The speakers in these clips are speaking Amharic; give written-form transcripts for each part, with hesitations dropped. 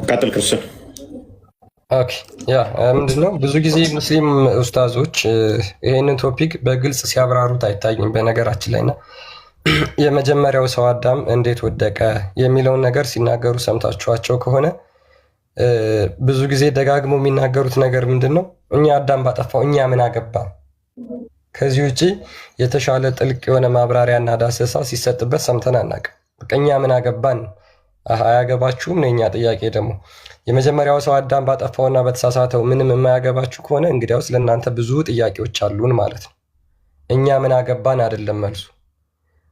ቀጥል ክርስቲያን። ኦኬ ያ ምንድነው ብዙ ጊዜ ሙስሊም ኡስታዞች ይሄንን ቶፒክ በግልጽ ሲያብራሩት አይታይም በነገራችን ላይና የመጀመሪያው ሰው አዳም እንዴት ወደቀ የሚለውን ነገር ሲናገሩ ሰምታችኋቸው ከሆነ ብዙ ጊዜ ደጋግሞ የሚናገሩት ነገር ምንድነው? እኛ አዳም ባጠፋው እኛ ምን አገባ። ከዚህ ውጪ የተሻለ ጥልቅ የሆነ ማብራሪያና ዳሰሳ ሲሰጥበት ሰምተን አናውቅም። በቃ እኛ ምን አገባን። አያገባችሁም ነው የኛ ጥያቄ። ደግሞ የመጀመሪያው ሰው አዳም ባጠፋውና በተሳሳተው ምንም የማያገባችሁ ከሆነ እንግዲያውስ ለእናንተ ብዙ ጥያቄዎች አሉን ማለት ነው። እኛ ምን አገባን አይደለም መልሱ።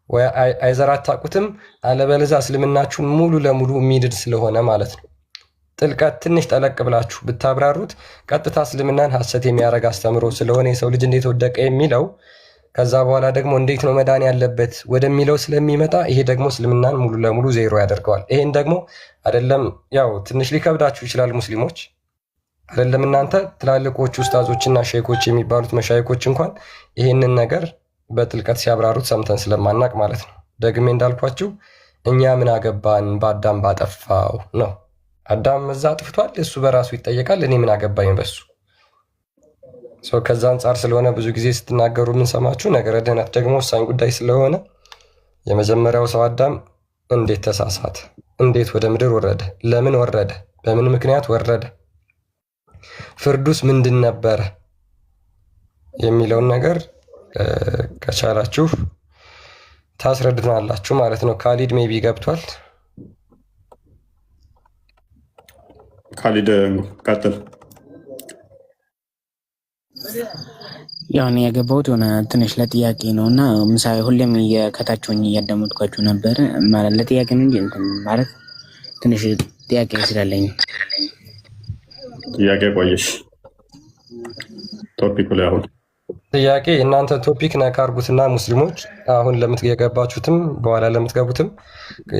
ወይ አይዘር አታውቁትም፣ አለበለዚያ እስልምናችሁን ሙሉ ለሙሉ የሚድድ ስለሆነ ማለት ነው። ጥልቀት ትንሽ ጠለቅ ብላችሁ ብታብራሩት ቀጥታ እስልምናን ሐሰት የሚያደርግ አስተምሮ ስለሆነ የሰው ልጅ እንዴት ወደቀ የሚለው ከዛ በኋላ ደግሞ እንዴት ነው መዳን ያለበት ወደሚለው ስለሚመጣ ይሄ ደግሞ እስልምናን ሙሉ ለሙሉ ዜሮ ያደርገዋል። ይሄን ደግሞ አይደለም ያው ትንሽ ሊከብዳችሁ ይችላል ሙስሊሞች፣ አይደለም እናንተ ትላልቆቹ ኡስታዞችና ሼኮች የሚባሉት መሻይኮች እንኳን ይሄንን ነገር በጥልቀት ሲያብራሩት ሰምተን ስለማናቅ ማለት ነው። ደግሜ እንዳልኳችሁ እኛ ምን አገባን በአዳም ባጠፋው ነው። አዳም እዛ አጥፍቷል፣ እሱ በራሱ ይጠየቃል። እኔ ምን አገባኝ በሱ። ከዛ አንጻር ስለሆነ ብዙ ጊዜ ስትናገሩ የምንሰማችሁ ነገረ ድህነት ደግሞ ወሳኝ ጉዳይ ስለሆነ የመጀመሪያው ሰው አዳም እንዴት ተሳሳተ? እንዴት ወደ ምድር ወረደ? ለምን ወረደ? በምን ምክንያት ወረደ? ፍርዱስ ምንድን ነበረ? የሚለውን ነገር ከቻላችሁ ታስረድናላችሁ ማለት ነው። ካሊድ ሜቢ ገብቷል። ካሊድ ቀጥል። ያው እኔ የገባሁት የሆነ ትንሽ ለጥያቄ ነው እና ምሳሌ ሁሌም ከታችሁኝ እያዳመጥኳችሁ ነበር። ማለት ለጥያቄ ነው እንጂ ማለት ትንሽ ጥያቄ ስላለኝ ጥያቄ ቆየሽ ቶፒኩ ላይ አሁን ጥያቄ እናንተ ቶፒክ ነካ አድርጉትና ሙስሊሞች አሁን የገባችሁትም በኋላ ለምትገቡትም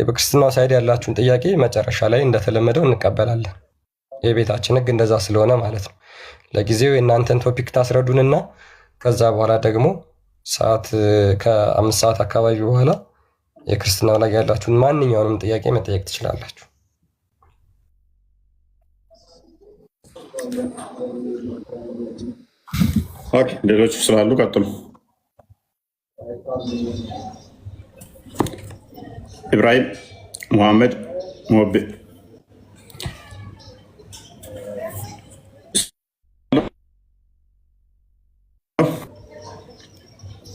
በክርስትናው ሳይድ ያላችሁን ጥያቄ መጨረሻ ላይ እንደተለመደው እንቀበላለን። የቤታችን ሕግ እንደዛ ስለሆነ ማለት ነው። ለጊዜው የእናንተን ቶፒክ ታስረዱንና ከዛ በኋላ ደግሞ ከ5 ሰዓት አካባቢ በኋላ የክርስትናው ላይ ያላችሁን ማንኛውንም ጥያቄ መጠየቅ ትችላላችሁ። ኦኬ፣ ሌሎች ስላሉ ቀጥሉ። ኢብራሂም ሙሐመድ ሞቤ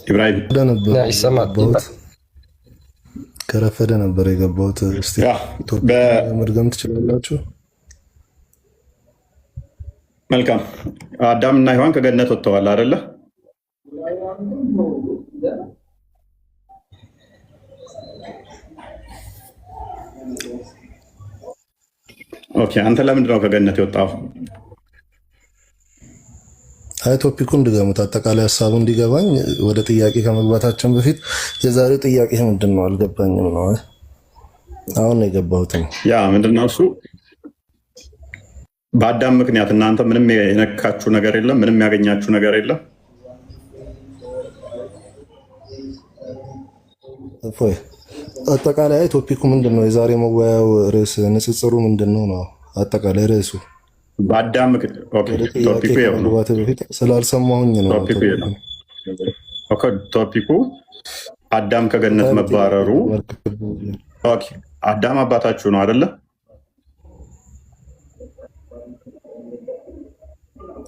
ኢብራሂም ከረፈደ ነበር የገባሁት። እስቲ መድገም ትችላላችሁ? መልካም። አዳም እና ሔዋን ከገነት ወጥተዋል አይደለ? ኦኬ፣ አንተ ለምንድን ነው ከገነት የወጣው? አይ ቶፒኩን እንድገሙት አጠቃላይ ሀሳቡ እንዲገባኝ ወደ ጥያቄ ከመግባታችን በፊት የዛሬው ጥያቄ ምንድን ነው? አልገባኝም ነው አሁን ነው የገባሁት። ያ ምንድን ነው እሱ? በአዳም ምክንያት እናንተ ምንም የነካችሁ ነገር የለም፣ ምንም ያገኛችሁ ነገር የለም። እፎይ አጠቃላይ ቶፒኩ ምንድን ነው? የዛሬ መወያያው ርዕስ ንጽጽሩ ምንድን ነው ነው አጠቃላይ ርዕሱ? በአዳም ስላልሰማሁኝ ነው። ቶፒኩ አዳም ከገነት መባረሩ። አዳም አባታችሁ ነው አይደለ?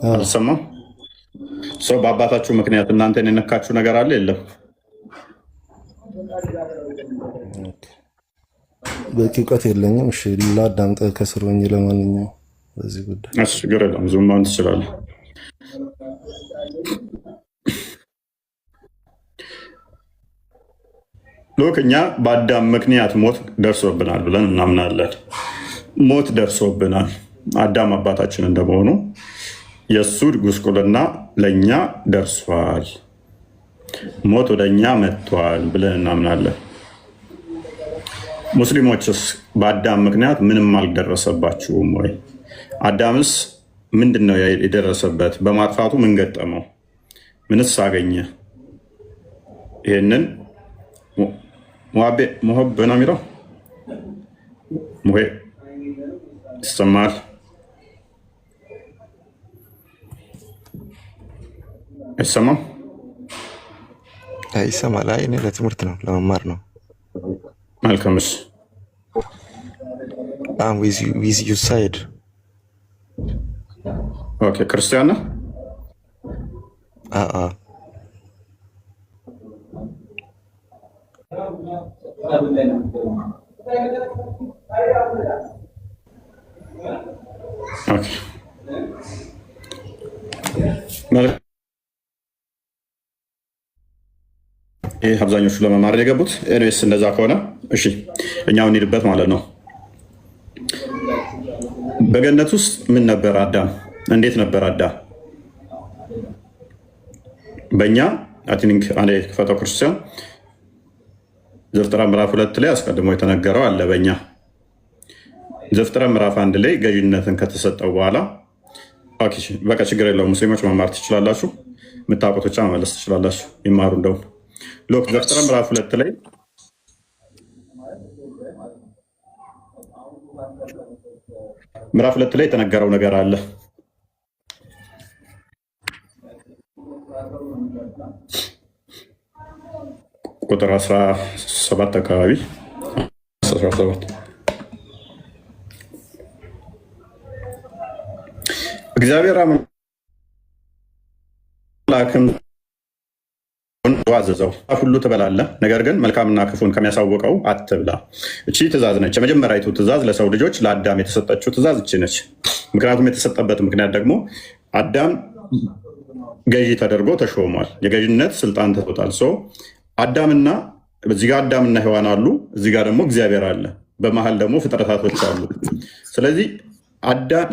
አልሰማም። ሰው በአባታችሁ ምክንያት እናንተን የነካችሁ ነገር አለ የለም? በቂ እውቀት የለኝም። እሺ ላዳምጥ ከስር ሆኜ ለማንኛውም በዚህ ጉዳይ ችግር የለም። ዙም ማን ትችላለህ። ሎክ እኛ በአዳም ምክንያት ሞት ደርሶብናል ብለን እናምናለን። ሞት ደርሶብናል። አዳም አባታችን እንደመሆኑ የእሱ ጉስቁልና ለእኛ ደርሷል። ሞት ወደ እኛ መጥቷል ብለን እናምናለን። ሙስሊሞችስ በአዳም ምክንያት ምንም አልደረሰባችሁም ወይ? አዳምስ ምንድን ነው የደረሰበት? በማጥፋቱ ምን ገጠመው? ምንስ አገኘ? ይህንን ሙሀብ ነው የሚለው ሙሄ ይሰማል። አይሰማም? ይሰማል። አይ እኔ ለትምህርት ነው ለመማር ነው። መልካምስ ዊዝ ዩ ሳይድ ኦኬ። ክርስቲያን ነህ? ኦኬ ይህ አብዛኞቹ ለመማር የገቡት ኤንዌስ እንደዛ ከሆነ እሺ፣ እኛው እንሂድበት ማለት ነው። በገነት ውስጥ ምን ነበር አዳም? እንዴት ነበር አዳም? በእኛ አይ ቲንክ አንዴ ክፈተው ክርስቲያን ዘፍጥረት ምዕራፍ 2 ላይ አስቀድሞ የተነገረው አለ። በእኛ ዘፍጥረት ምዕራፍ 1 ላይ ገዥነትን ከተሰጠው በኋላ በቃ ችግር የለውም ሙስሊሞች መማር ትችላላችሁ፣ የምታውቁት ብቻ መመለስ ትችላላችሁ። ይማሩ እንደውም ሎክ ዘፍጥረት ምዕራፍ 2 ላይ ምዕራፍ 2 ላይ የተነገረው ነገር አለ። ቁጥር 17 አካባቢ 17 እግዚአብሔር አምላክም አዘዘው ሁሉ ትበላለህ፣ ነገር ግን መልካምና ክፉን ከሚያሳውቀው አትብላ። እቺ ትእዛዝ ነች። የመጀመሪያዊቱ ትእዛዝ ለሰው ልጆች ለአዳም የተሰጠችው ትእዛዝ እቺ ነች። ምክንያቱም የተሰጠበት ምክንያት ደግሞ አዳም ገዢ ተደርጎ ተሾሟል። የገዥነት ስልጣን ተሰጥቷል። አዳምና እዚህ ጋር አዳምና ሔዋን አሉ፣ እዚህ ጋር ደግሞ እግዚአብሔር አለ፣ በመሀል ደግሞ ፍጥረታቶች አሉ። ስለዚህ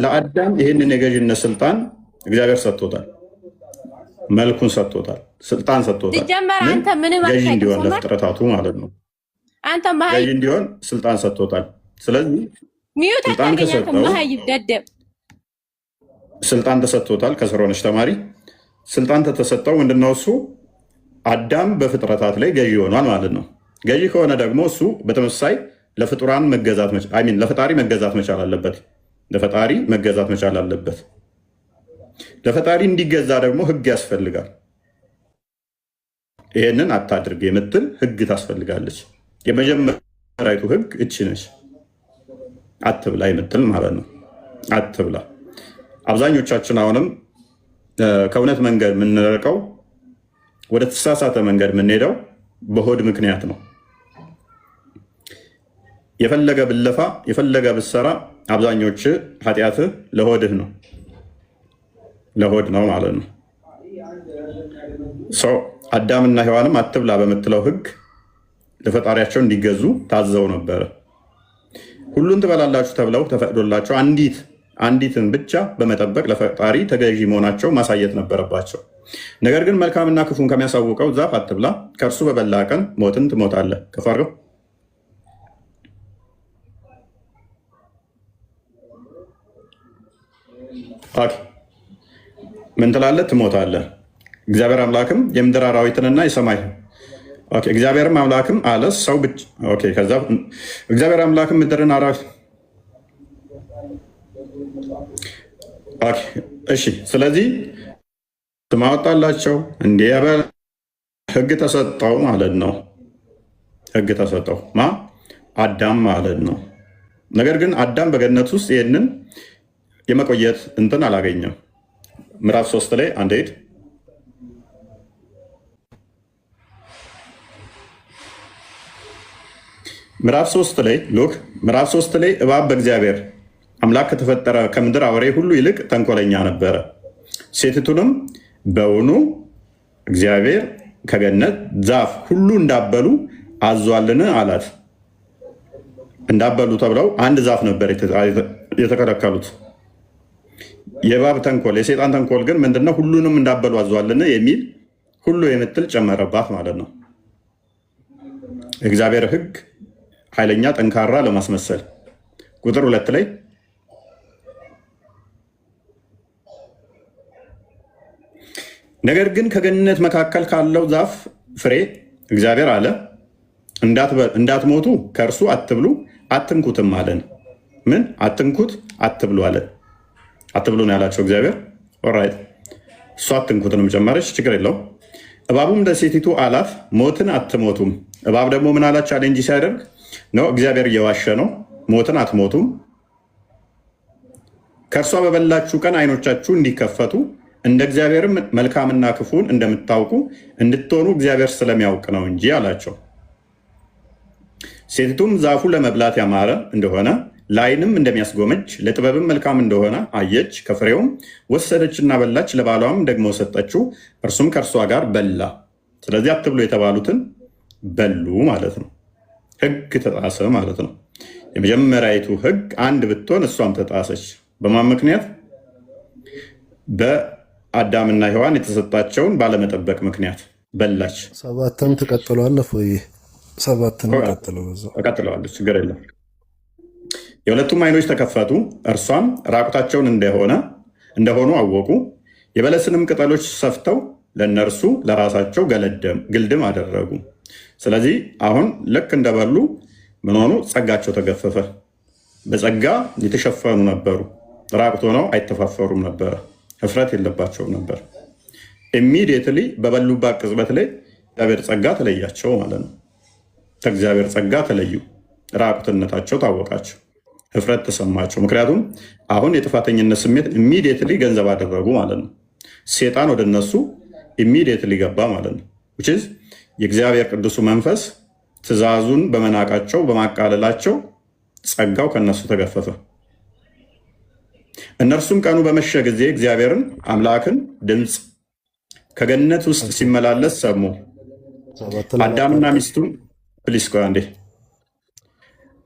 ለአዳም ይህንን የገዥነት ስልጣን እግዚአብሔር ሰጥቶታል፣ መልኩን ሰጥቶታል፣ ስልጣን ሰጥቶታል። ገዢ እንዲሆን ለፍጥረታቱ ማለት ነው። ገዢ እንዲሆን ስልጣን ሰጥቶታል። ስለዚህ ስልጣን ከሰጠው ስልጣን ተሰጥቶታል። ከስሮነች ተማሪ ስልጣን ተሰጠው። ምንድነው እሱ? አዳም በፍጥረታት ላይ ገዢ ሆኗል ማለት ነው። ገዢ ከሆነ ደግሞ እሱ በተመሳሳይ ለፍጡራን መገዛት ለፈጣሪ መገዛት መቻል አለበት። ለፈጣሪ መገዛት መቻል አለበት። ለፈጣሪ እንዲገዛ ደግሞ ህግ ያስፈልጋል። ይሄንን አታድርግ የምትል ህግ ታስፈልጋለች። የመጀመሪያዊቱ ህግ እቺ ነች፣ አትብላ የምትል ማለት ነው። አትብላ። አብዛኞቻችን አሁንም ከእውነት መንገድ የምንርቀው ወደ ተሳሳተ መንገድ የምንሄደው በሆድ ምክንያት ነው። የፈለገ ብለፋ የፈለገ ብሰራ አብዛኞች ኃጢአትህ ለሆድህ ነው፣ ለሆድ ነው ማለት ነው። ሰው አዳምና ሔዋንም አትብላ በምትለው ህግ ለፈጣሪያቸው እንዲገዙ ታዘው ነበረ። ሁሉን ትበላላችሁ ተብለው ተፈቅዶላቸው አንዲትን ብቻ በመጠበቅ ለፈጣሪ ተገዢ መሆናቸው ማሳየት ነበረባቸው። ነገር ግን መልካምና ክፉን ከሚያሳውቀው ዛፍ አትብላ፣ ከእርሱ በበላ ቀን ሞትን ትሞታለህ። ከፈርገው ምን ትላለህ? ትሞታለህ። እግዚአብሔር አምላክም የምድር አራዊትንና የሰማይ እግዚአብሔርም አምላክም አለ ሰው ብቻ ከዛ እግዚአብሔር አምላክም ምድርን አራዊት እሺ። ስለዚህ ትማወጣላቸው እንዲህ ህግ ተሰጠው ማለት ነው። ህግ ተሰጠው አዳም ማለት ነው። ነገር ግን አዳም በገነት ውስጥ ይህንን የመቆየት እንትን አላገኘም። ምዕራፍ 3 ላይ አንድ ሄድ ምዕራፍ 3 ላይ ሉክ ምዕራፍ 3 ላይ እባብ በእግዚአብሔር አምላክ ከተፈጠረ ከምድር አውሬ ሁሉ ይልቅ ተንኮለኛ ነበረ። ሴቲቱንም በውኑ እግዚአብሔር ከገነት ዛፍ ሁሉ እንዳበሉ አዟልን አላት። እንዳበሉ ተብለው አንድ ዛፍ ነበር የተከለከሉት። የእባብ ተንኮል የሴጣን ተንኮል ግን ምንድነው? ሁሉንም እንዳበሉ አዟልን የሚል ሁሉ የምትል ጨመረባት ማለት ነው። እግዚአብሔር ህግ ኃይለኛ ጠንካራ ለማስመሰል ቁጥር 2 ላይ ነገር ግን ከገነት መካከል ካለው ዛፍ ፍሬ እግዚአብሔር አለ እንዳትሞቱ ከእርሱ አትብሉ አትንኩትም አለን። ምን አትንኩት አትብሉ አለን። አትብሉ ነው ያላቸው እግዚአብሔር። ኦራይት እሱ አትንኩትንም ጨመረች፣ ችግር የለው። እባቡም ለሴቲቱ አላት ሞትን አትሞቱም። እባብ ደግሞ ምን አላት? ቻሌንጅ ሲያደርግ ነው እግዚአብሔር እየዋሸ ነው። ሞትን አትሞቱም፣ ከእርሷ በበላችሁ ቀን ዓይኖቻችሁ እንዲከፈቱ እንደ እግዚአብሔርም መልካምና ክፉን እንደምታውቁ እንድትሆኑ እግዚአብሔር ስለሚያውቅ ነው እንጂ አላቸው። ሴቲቱም ዛፉ ለመብላት ያማረ እንደሆነ ለዓይንም እንደሚያስጎመጅ ለጥበብም መልካም እንደሆነ አየች፣ ከፍሬውም ወሰደችና በላች፣ ለባሏም ደግሞ ሰጠችው፣ እርሱም ከእርሷ ጋር በላ። ስለዚህ አትብሉ የተባሉትን በሉ ማለት ነው። ሕግ ተጣሰ ማለት ነው። የመጀመሪያዊቱ ሕግ አንድ ብትሆን እሷም ተጣሰች። በማን ምክንያት? በአዳምና ሔዋን የተሰጣቸውን ባለመጠበቅ ምክንያት በላች። ሰባትን ትቀጥለዋለህ ወይ? ሰባትን ቀጥለዋለች፣ ችግር የለም። የሁለቱም ዓይኖች ተከፈቱ፣ እርሷም ራቁታቸውን እንደሆኑ አወቁ። የበለስንም ቅጠሎች ሰፍተው ለእነርሱ ለራሳቸው ግልድም አደረጉ። ስለዚህ አሁን ልክ እንደበሉ ምን ሆኑ? ጸጋቸው ተገፈፈ። በጸጋ የተሸፈኑ ነበሩ። ራቁት ሆነው አይተፋፈሩም ነበረ። ህፍረት የለባቸውም ነበር። ኢሚዲየትሊ በበሉባት ቅጽበት ላይ እግዚአብሔር ጸጋ ተለያቸው ማለት ነው። ከእግዚአብሔር ጸጋ ተለዩ። ራቁትነታቸው ታወቃቸው፣ ህፍረት ተሰማቸው። ምክንያቱም አሁን የጥፋተኝነት ስሜት ኢሚዲየትሊ ገንዘብ አደረጉ ማለት ነው። ሴጣን ወደ እነሱ ኢሚዲየትሊ ገባ ማለት ነው። የእግዚአብሔር ቅዱሱ መንፈስ ትእዛዙን በመናቃቸው በማቃለላቸው ጸጋው ከነሱ ተገፈፈ። እነርሱም ቀኑ በመሸ ጊዜ እግዚአብሔርን አምላክን ድምፅ ከገነት ውስጥ ሲመላለስ ሰሙ። አዳምና ሚስቱም ፕሊስ ቆይ አንዴ።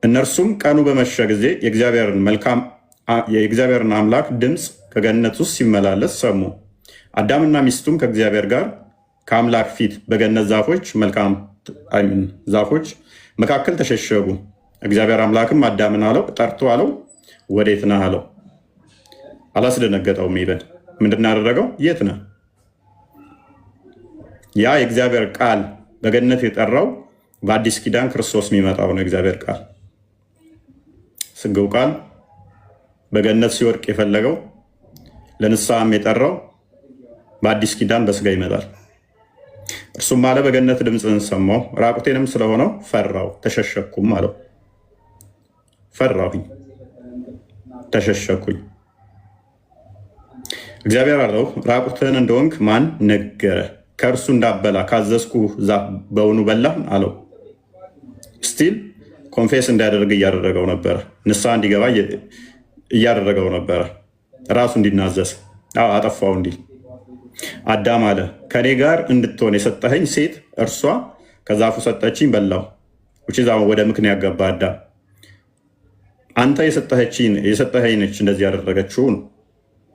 እነርሱም ቀኑ በመሸ ጊዜ የእግዚአብሔርን አምላክ ድምፅ ከገነት ውስጥ ሲመላለስ ሰሙ። አዳምና ሚስቱም ከእግዚአብሔር ጋር ከአምላክ ፊት በገነት ዛፎች መካከል ተሸሸጉ። እግዚአብሔር አምላክም አዳምን ጠርቶ አለው፣ ወዴት ነህ አለው። አላስደነገጠውም። ይበል ምንድን ያደረገው? የት ነህ? ያ የእግዚአብሔር ቃል በገነት የጠራው በአዲስ ኪዳን ክርስቶስ የሚመጣው ነው። እግዚአብሔር ቃል ስግው ቃል በገነት ሲወድቅ የፈለገው ለንስሐም የጠራው በአዲስ ኪዳን በስጋ ይመጣል። እርሱም አለ በገነት ድምፅህን ሰማሁ፣ ራቁቴንም ስለሆነው ፈራሁ ተሸሸኩም አለው። ፈራሁኝ ተሸሸኩኝ። እግዚአብሔር አለው ራቁትህን እንደሆንክ ማን ነገረ? ከእርሱ እንዳበላ ካዘዝኩ ዛፍ በውኑ በላህ አለው። ስቲል ኮንፌስ እንዲያደርግ እያደረገው ነበረ። ንስሐ እንዲገባ እያደረገው ነበረ። ራሱ እንዲናዘዝ አጠፋው እንዲል አዳም አለ ከኔ ጋር እንድትሆን የሰጠኸኝ ሴት እርሷ ከዛፉ ሰጠችኝ በላው። ወደ ምክንያት ገባ አዳም። አንተ የሰጠኸኝ ነች እንደዚህ ያደረገችውን።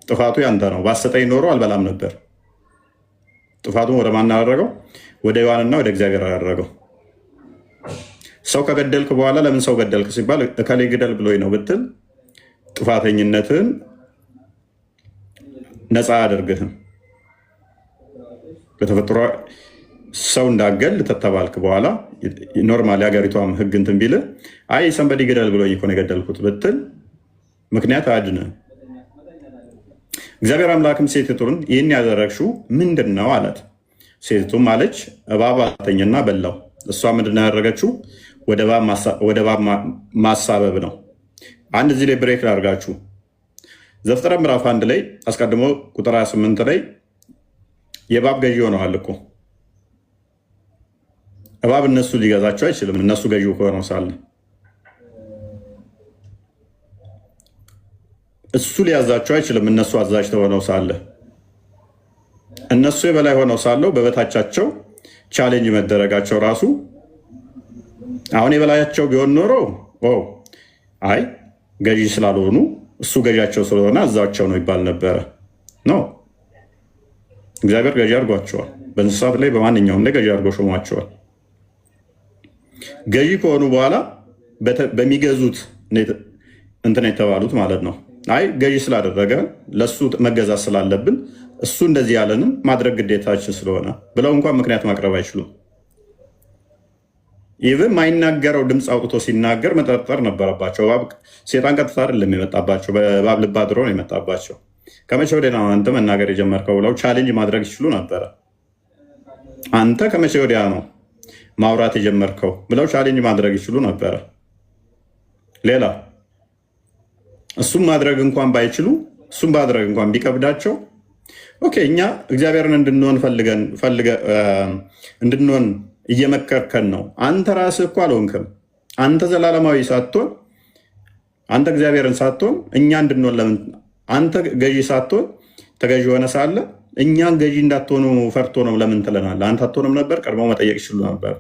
ጥፋቱ ያንተ ነው። ባሰጠኝ ኖሮ አልበላም ነበር። ጥፋቱን ወደ ማን አደረገው? ወደ ሔዋንና ወደ እግዚአብሔር አደረገው። ሰው ከገደልክ በኋላ ለምን ሰው ገደልክ ሲባል እከሌ ግደል ብሎኝ ነው ብትል ጥፋተኝነትን ነፃ አያደርግህም። በተፈጥሮ ሰው እንዳገል ተተባልክ በኋላ ኖርማል የሀገሪቷም ህግ እንትን ቢልህ አይ ሰንበዲ ግደል ብሎኝ እኮ ነው የገደልኩት ብትል ምክንያት አያድንህም። እግዚአብሔር አምላክም ሴቲቱን ይህን ያደረግሽው ምንድን ነው አላት። ሴቲቱም አለች እባብ አተኝና በላው። እሷ ምንድን ነው ያደረገችው? ወደ እባብ ማሳበብ ነው። አንድ እዚህ ላይ ብሬክ ላድርጋችሁ። ዘፍጥረት ምዕራፍ 1 ላይ አስቀድሞ ቁጥር 28 ላይ የእባብ ገዢ ሆነዋል እኮ። እባብ እነሱ ሊገዛቸው አይችልም። እነሱ ገዢ ሆነው ሳለ እሱ ሊያዛቸው አይችልም። እነሱ አዛዥ ሆነው ሳለ እነሱ የበላይ ሆነው ሳለው በበታቻቸው ቻሌንጅ መደረጋቸው ራሱ አሁን የበላያቸው ቢሆን ኖሮ አይ ገዢ ስላልሆኑ እሱ ገዢያቸው ስለሆነ አዛቸው ነው ይባል ነበረ። ነው እግዚአብሔር ገዢ አድርጓቸዋል። በእንስሳት ላይ በማንኛውም ላይ ገዢ አድርጎ ሾሟቸዋል። ገዢ ከሆኑ በኋላ በሚገዙት እንትን የተባሉት ማለት ነው። አይ ገዢ ስላደረገ ለእሱ መገዛት ስላለብን እሱ እንደዚህ ያለንም ማድረግ ግዴታችን ስለሆነ ብለው እንኳን ምክንያት ማቅረብ አይችሉም። ኢቭን ማይናገረው ድምፅ አውጥቶ ሲናገር መጠርጠር ነበረባቸው። ሴጣን ቀጥታ አይደለም የመጣባቸው፣ በእባብ ልብ አድሮ ነው የመጣባቸው። ከመቼ ወዲያ ነው አንተ መናገር የጀመርከው ብለው ቻሌንጅ ማድረግ ይችሉ ነበረ። አንተ ከመቼ ወዲያ ነው ማውራት የጀመርከው ብለው ቻሌንጅ ማድረግ ይችሉ ነበረ። ሌላ እሱም ማድረግ እንኳን ባይችሉ፣ እሱም ማድረግ እንኳን ቢከብዳቸው፣ ኦኬ እኛ እግዚአብሔርን እንድንሆን እየመከርከን ነው። አንተ ራስህ እኮ አልሆንክም። አንተ ዘላለማዊ ሳትሆን፣ አንተ እግዚአብሔርን ሳትሆን እኛ እንድንሆን ለምን? አንተ ገዢ ሳትሆን ተገዢ ሆነ ሳለ እኛን ገዢ እንዳትሆኑ ፈርቶ ነው ለምን ትለናለህ? አንተ አትሆንም ነበር? ቀድሞ መጠየቅ ይችሉ ነበር፣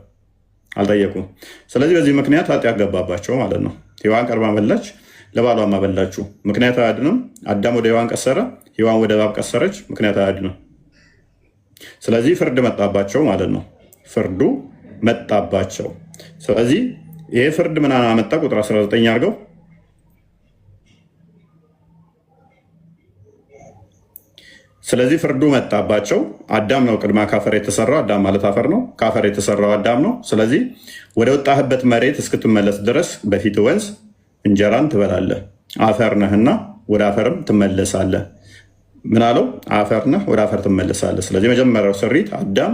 አልጠየቁም። ስለዚህ በዚህ ምክንያት ኃጢአት ገባባቸው ማለት ነው። ሔዋን ቀርባ በላች፣ ለባሏም አበላችሁ። ምክንያት አያድንም። አዳም ወደ ሔዋን ቀሰረ፣ ሔዋን ወደ እባብ ቀሰረች። ምክንያት አያድንም። ስለዚህ ፍርድ መጣባቸው ማለት ነው። ፍርዱ መጣባቸው። ስለዚህ ይሄ ፍርድ ምን አመጣ? ቁጥር 19 አድርገው። ስለዚህ ፍርዱ መጣባቸው። አዳም ነው ቅድማ ካፈር የተሰራው። አዳም ማለት አፈር ነው። ካፈር የተሰራው አዳም ነው። ስለዚህ ወደ ወጣህበት መሬት እስክትመለስ ድረስ በፊት ወንዝ እንጀራን ትበላለህ። አፈር ነህና ወደ አፈርም ትመለሳለህ። ምን አለው? አፈር ነህ፣ ወደ አፈር ትመለሳለህ። ስለዚህ መጀመሪያው ስሪት አዳም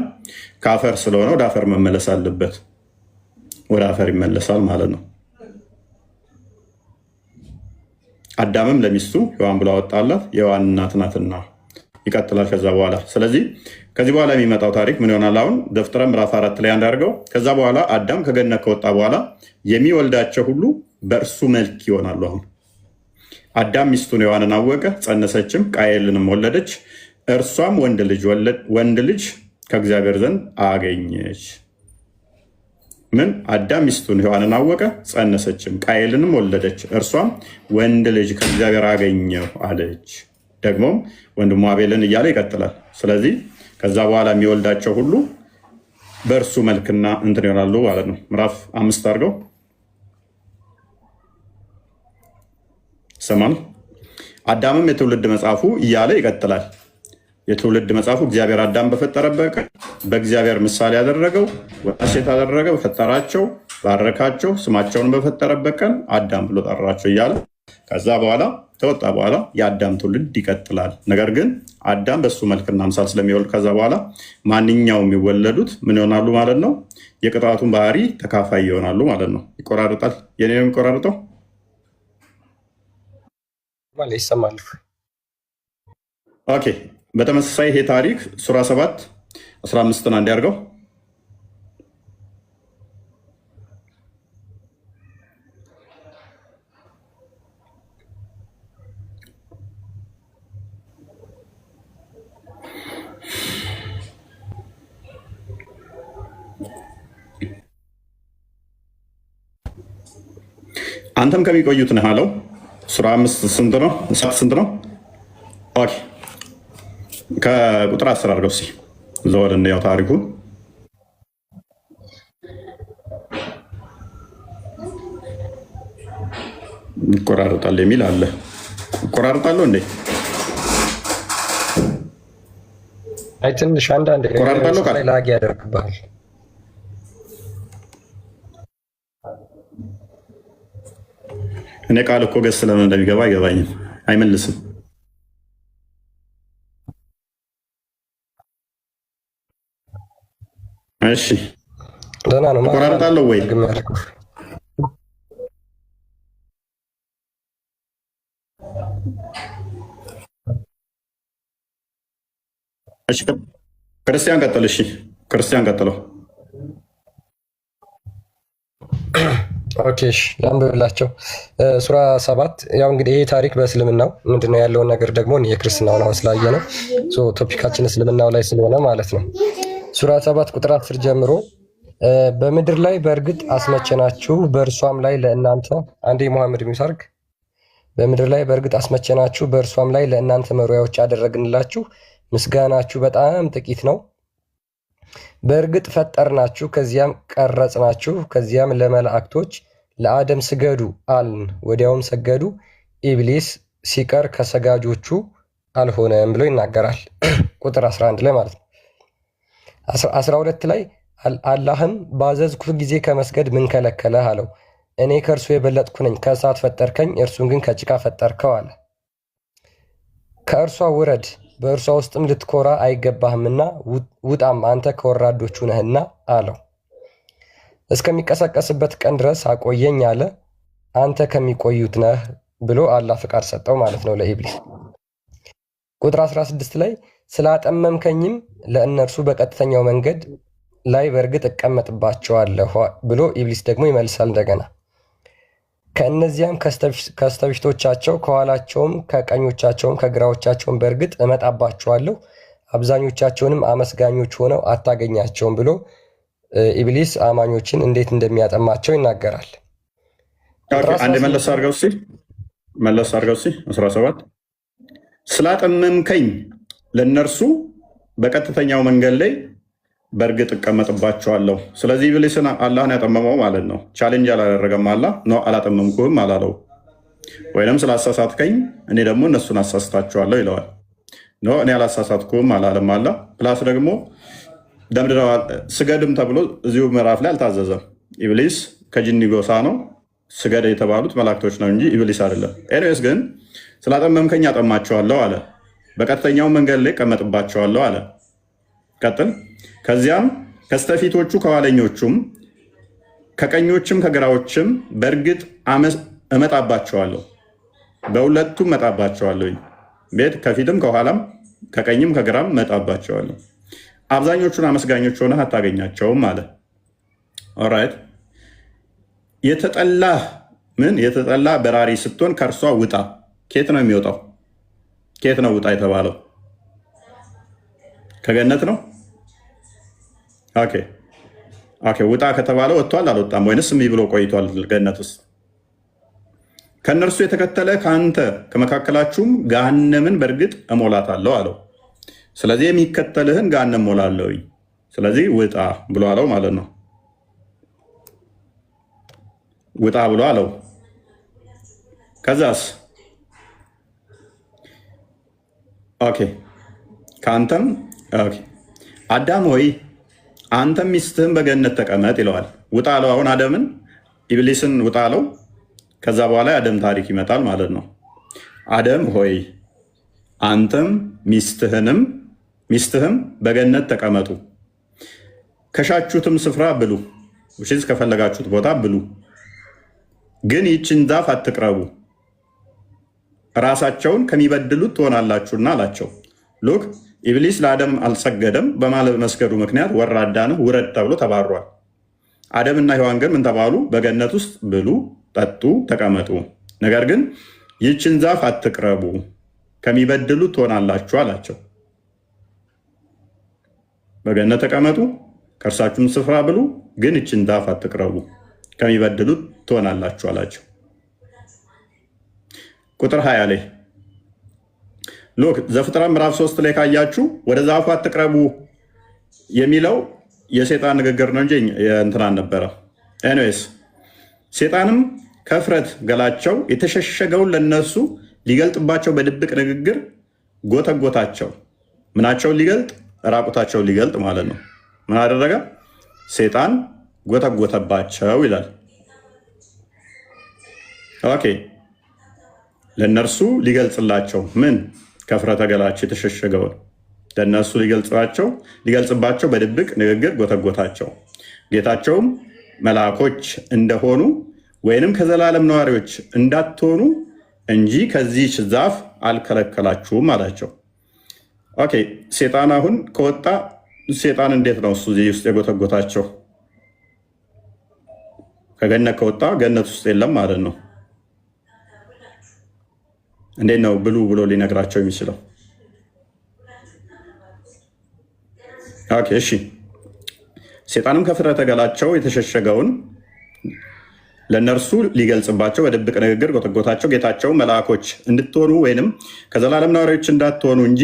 ከአፈር ስለሆነ ወደ አፈር መመለስ አለበት። ወደ አፈር ይመለሳል ማለት ነው። አዳምም ለሚስቱ ሔዋን ብሎ አወጣላት፣ የሔዋን እናት ናትና ይቀጥላል ከዛ በኋላ። ስለዚህ ከዚህ በኋላ የሚመጣው ታሪክ ምን ይሆናል? አሁን ዘፍጥረት ምዕራፍ 4 ላይ እንዳደርገው ከዛ በኋላ አዳም ከገነት ከወጣ በኋላ የሚወልዳቸው ሁሉ በእርሱ መልክ ይሆናሉ። አሁን አዳም ሚስቱን ሔዋንን አወቀ፣ ጸነሰችም፣ ቃየልንም ወለደች። እርሷም ወንድ ልጅ ከእግዚአብሔር ዘንድ አገኘች። ምን? አዳም ሚስቱን ሔዋንን አወቀ፣ ጸነሰችም፣ ቃየልንም ወለደች። እርሷም ወንድ ልጅ ከእግዚአብሔር አገኘሁ አለች። ደግሞም ወንድሙ አቤልን እያለ ይቀጥላል። ስለዚህ ከዛ በኋላ የሚወልዳቸው ሁሉ በእርሱ መልክና እንትን ይሆናሉ ማለት ነው። ምዕራፍ 5 አድርገው ሰማን። አዳምም የትውልድ መጽሐፉ እያለ ይቀጥላል። የትውልድ መጽሐፉ እግዚአብሔር አዳም በፈጠረበት ቀን በእግዚአብሔር ምሳሌ ያደረገው ወንድና ሴት አደረገ፣ በፈጠራቸው ባረካቸው፣ ስማቸውን በፈጠረበት ቀን አዳም ብሎ ጠራቸው እያለ ከዛ በኋላ ከወጣ በኋላ የአዳም ትውልድ ይቀጥላል። ነገር ግን አዳም በሱ መልክና አምሳል ስለሚወልድ ከዛ በኋላ ማንኛውም የሚወለዱት ምን ይሆናሉ ማለት ነው? የቅጣቱን ባህሪ ተካፋይ ይሆናሉ ማለት ነው። ይቆራርጣል። የኔ ነው የሚቆራርጠው ማለት ይሰማል። ኦኬ። በተመሳሳይ ይሄ ታሪክ ሱራ 7 15 አንድ ያድርገው። አንተም ከሚቆዩት ነህ አለው። ሱራ 5 ስንት ነው? 7 ስንት ነው? ኦኬ ከቁጥር 10 አድርገው እስኪ ዘወር እንየው ታሪኩን። ይቆራርጣል የሚል አለ። ይቆራርጣለሁ እንዴ? አይ ትንሽ አንዳንድ ይቆራርጣለሁ ካለ ላግ ያደርግብሃል። እኔ ቃል እኮ ገስ ስለምን እንደሚገባ አይገባኝም። አይመልስም። እሺ ደህና ነው። እቆራርጣለሁ ወይ? እሺ ክርስቲያን ቀጥል። እሺ ክርስቲያን ቀጥለው። ኦኬ ላንብብላቸው። ሱራ 7 ያው እንግዲህ ይሄ ታሪክ በእስልምናው ምንድነው ያለውን ነገር ደግሞ የክርስትናውን አሁን ስላየ ነው ቶፒካችን እስልምናው ላይ ስለሆነ ማለት ነው። ሱራ 7 ቁጥር 10 ጀምሮ በምድር ላይ በእርግጥ አስመቸናችሁ በእርሷም ላይ ለእናንተ አንዴ መሐመድ ሚሳርክ በምድር ላይ በእርግጥ አስመቸናችሁ በእርሷም ላይ ለእናንተ መሪያዎች አደረግንላችሁ ምስጋናችሁ በጣም ጥቂት ነው። በእርግጥ ፈጠርናችሁ ከዚያም ቀረጽናችሁ ከዚያም ለመላእክቶች ለአደም ስገዱ አልን ወዲያውም ሰገዱ ኢብሊስ ሲቀር ከሰጋጆቹ አልሆነም ብሎ ይናገራል። ቁጥር 11 ላይ ማለት ነው። 12 ላይ አላህም ባዘዝኩህ ጊዜ ከመስገድ ምን ከለከለህ አለው። እኔ ከእርሱ የበለጥኩ ነኝ፣ ከእሳት ፈጠርከኝ፣ እርሱን ግን ከጭቃ ፈጠርከው አለ። ከእርሷ ውረድ፣ በእርሷ ውስጥም ልትኮራ አይገባህምና ውጣም፣ አንተ ከወራዶቹ ነህና አለው። እስከሚቀሰቀስበት ቀን ድረስ አቆየኝ አለ። አንተ ከሚቆዩት ነህ ብሎ አላህ ፍቃድ ሰጠው ማለት ነው ለኢብሊስ። ቁጥር 16 ላይ ስላጠመምከኝም ለእነርሱ በቀጥተኛው መንገድ ላይ በእርግጥ እቀመጥባቸዋለሁ ብሎ ኢብሊስ ደግሞ ይመልሳል እንደገና። ከእነዚያም ከስተፊቶቻቸው ከኋላቸውም ከቀኞቻቸውም ከግራዎቻቸውም በእርግጥ እመጣባቸዋለሁ፣ አብዛኞቻቸውንም አመስጋኞች ሆነው አታገኛቸውም ብሎ ኢብሊስ አማኞችን እንዴት እንደሚያጠማቸው ይናገራል። አንድ መለስ አድርገው እስኪ 17 ስላጠመምከኝ ለእነርሱ በቀጥተኛው መንገድ ላይ በእርግጥ እቀመጥባቸዋለሁ። ስለዚህ ኢብሊስን አላህን ያጠመመው ማለት ነው። ቻሌንጅ አላደረገም። አላህ ነው አላጠመምኩህም አላለው። ወይም ስላሳሳትከኝ እኔ ደግሞ እነሱን አሳስታቸዋለሁ ይለዋል። ኖ እኔ አላሳሳትኩም አላለም አላህ። ፕላስ ደግሞ ደምድረዋል ስገድም ተብሎ እዚሁ ምዕራፍ ላይ አልታዘዘም። ኢብሊስ ከጅኒ ጎሳ ነው። ስገድ የተባሉት መላእክቶች ነው እንጂ ኢብሊስ አይደለም። ኤኒዌይስ ግን ስላጠመምከኝ አጠማቸዋለሁ አለ። በቀጥተኛው መንገድ ላይ ቀመጥባቸዋለሁ አለ። ቀጥል። ከዚያም ከስተፊቶቹ ከኋለኞቹም ከቀኞችም ከግራዎችም በእርግጥ እመጣባቸዋለሁ፣ በሁለቱም እመጣባቸዋለሁ። ቤት ከፊትም ከኋላም ከቀኝም ከግራም እመጣባቸዋለሁ። አብዛኞቹን አመስጋኞች ሆነህ አታገኛቸውም አለ። ኦራይት። የተጠላ በራሪ ስትሆን ከእርሷ ውጣ። ኬት ነው የሚወጣው? ኬት ነው ውጣ የተባለው? ከገነት ነው። ኦኬ ውጣ ከተባለ ወጥቷል አልወጣም? ወይንስ እምቢ ብሎ ቆይቷል ገነት ውስጥ? ከእነርሱ የተከተለ ከአንተ ከመካከላችሁም ገሃነምን በእርግጥ እሞላታለሁ አለው። ስለዚህ የሚከተልህን ገሃነም እሞላለሁ፣ ስለዚህ ውጣ ብሎ አለው ማለት ነው። ውጣ ብሎ አለው። ከዛስ ከአንተም አዳም ሆይ አንተም ሚስትህን በገነት ተቀመጥ ይለዋል። ውጣ አለው። አሁን አደምን ኢብሊስን ውጣ አለው። ከዛ በኋላ የአደም ታሪክ ይመጣል ማለት ነው። አደም ሆይ አንተም ሚስትህም በገነት ተቀመጡ፣ ከሻችሁትም ስፍራ ብሉ፣ ከፈለጋችሁት ቦታ ብሉ፣ ግን ይችን ዛፍ አትቅረቡ፣ ራሳቸውን ከሚበድሉት ትሆናላችሁና አላቸው። ሉክ ኢብሊስ ለአደም አልሰገደም። በማለመስገዱ ምክንያት ወራዳ ነህ ውረድ ተብሎ ተባሯል። አደምና ሔዋን ግን ምን ተባሉ? በገነት ውስጥ ብሉ፣ ጠጡ፣ ተቀመጡ፣ ነገር ግን ይችን ዛፍ አትቅረቡ፣ ከሚበድሉት ትሆናላችሁ አላቸው። በገነት ተቀመጡ፣ ከእርሳችሁም ስፍራ ብሉ፣ ግን ይችን ዛፍ አትቅረቡ፣ ከሚበድሉት ትሆናላችሁ አላቸው። ቁጥር 20 ላይ ሎክ ዘፍጥረት ምዕራፍ 3 ላይ ካያችሁ ወደ ዛፉ አትቅረቡ የሚለው የሴጣን ንግግር ነው እንጂ እንትን አልነበረም። ኤኒዌይስ ሴጣንም ከፍረት ገላቸው የተሸሸገውን ለነሱ ሊገልጥባቸው በድብቅ ንግግር ጎተጎታቸው። ምናቸውን ሊገልጥ? ራቁታቸውን ሊገልጥ ማለት ነው። ምን አደረገ? ሴጣን ጎተጎተባቸው ይላል። ኦኬ ለእነርሱ ሊገልጽላቸው ምን? ከፍረተ ገላቸው የተሸሸገውን ለእነርሱ ሊገልጽባቸው በድብቅ ንግግር ጎተጎታቸው። ጌታቸውም መልአኮች እንደሆኑ ወይንም ከዘላለም ነዋሪዎች እንዳትሆኑ እንጂ ከዚህች ዛፍ አልከለከላችሁም አላቸው። ኦኬ ሴጣን አሁን ከወጣ ሴጣን እንዴት ነው እሱ እዚህ ውስጥ የጎተጎታቸው? ከገነት ከወጣ ገነት ውስጥ የለም ማለት ነው። እንዴት ነው ብሉ ብሎ ሊነግራቸው የሚችለው? ኦኬ እሺ። ሴጣንም ከፍረተ ገላቸው የተሸሸገውን ለእነርሱ ሊገልጽባቸው በድብቅ ንግግር ጎተጎታቸው። ጌታቸው መልአኮች እንድትሆኑ ወይንም ከዘላለም ነዋሪዎች እንዳትሆኑ እንጂ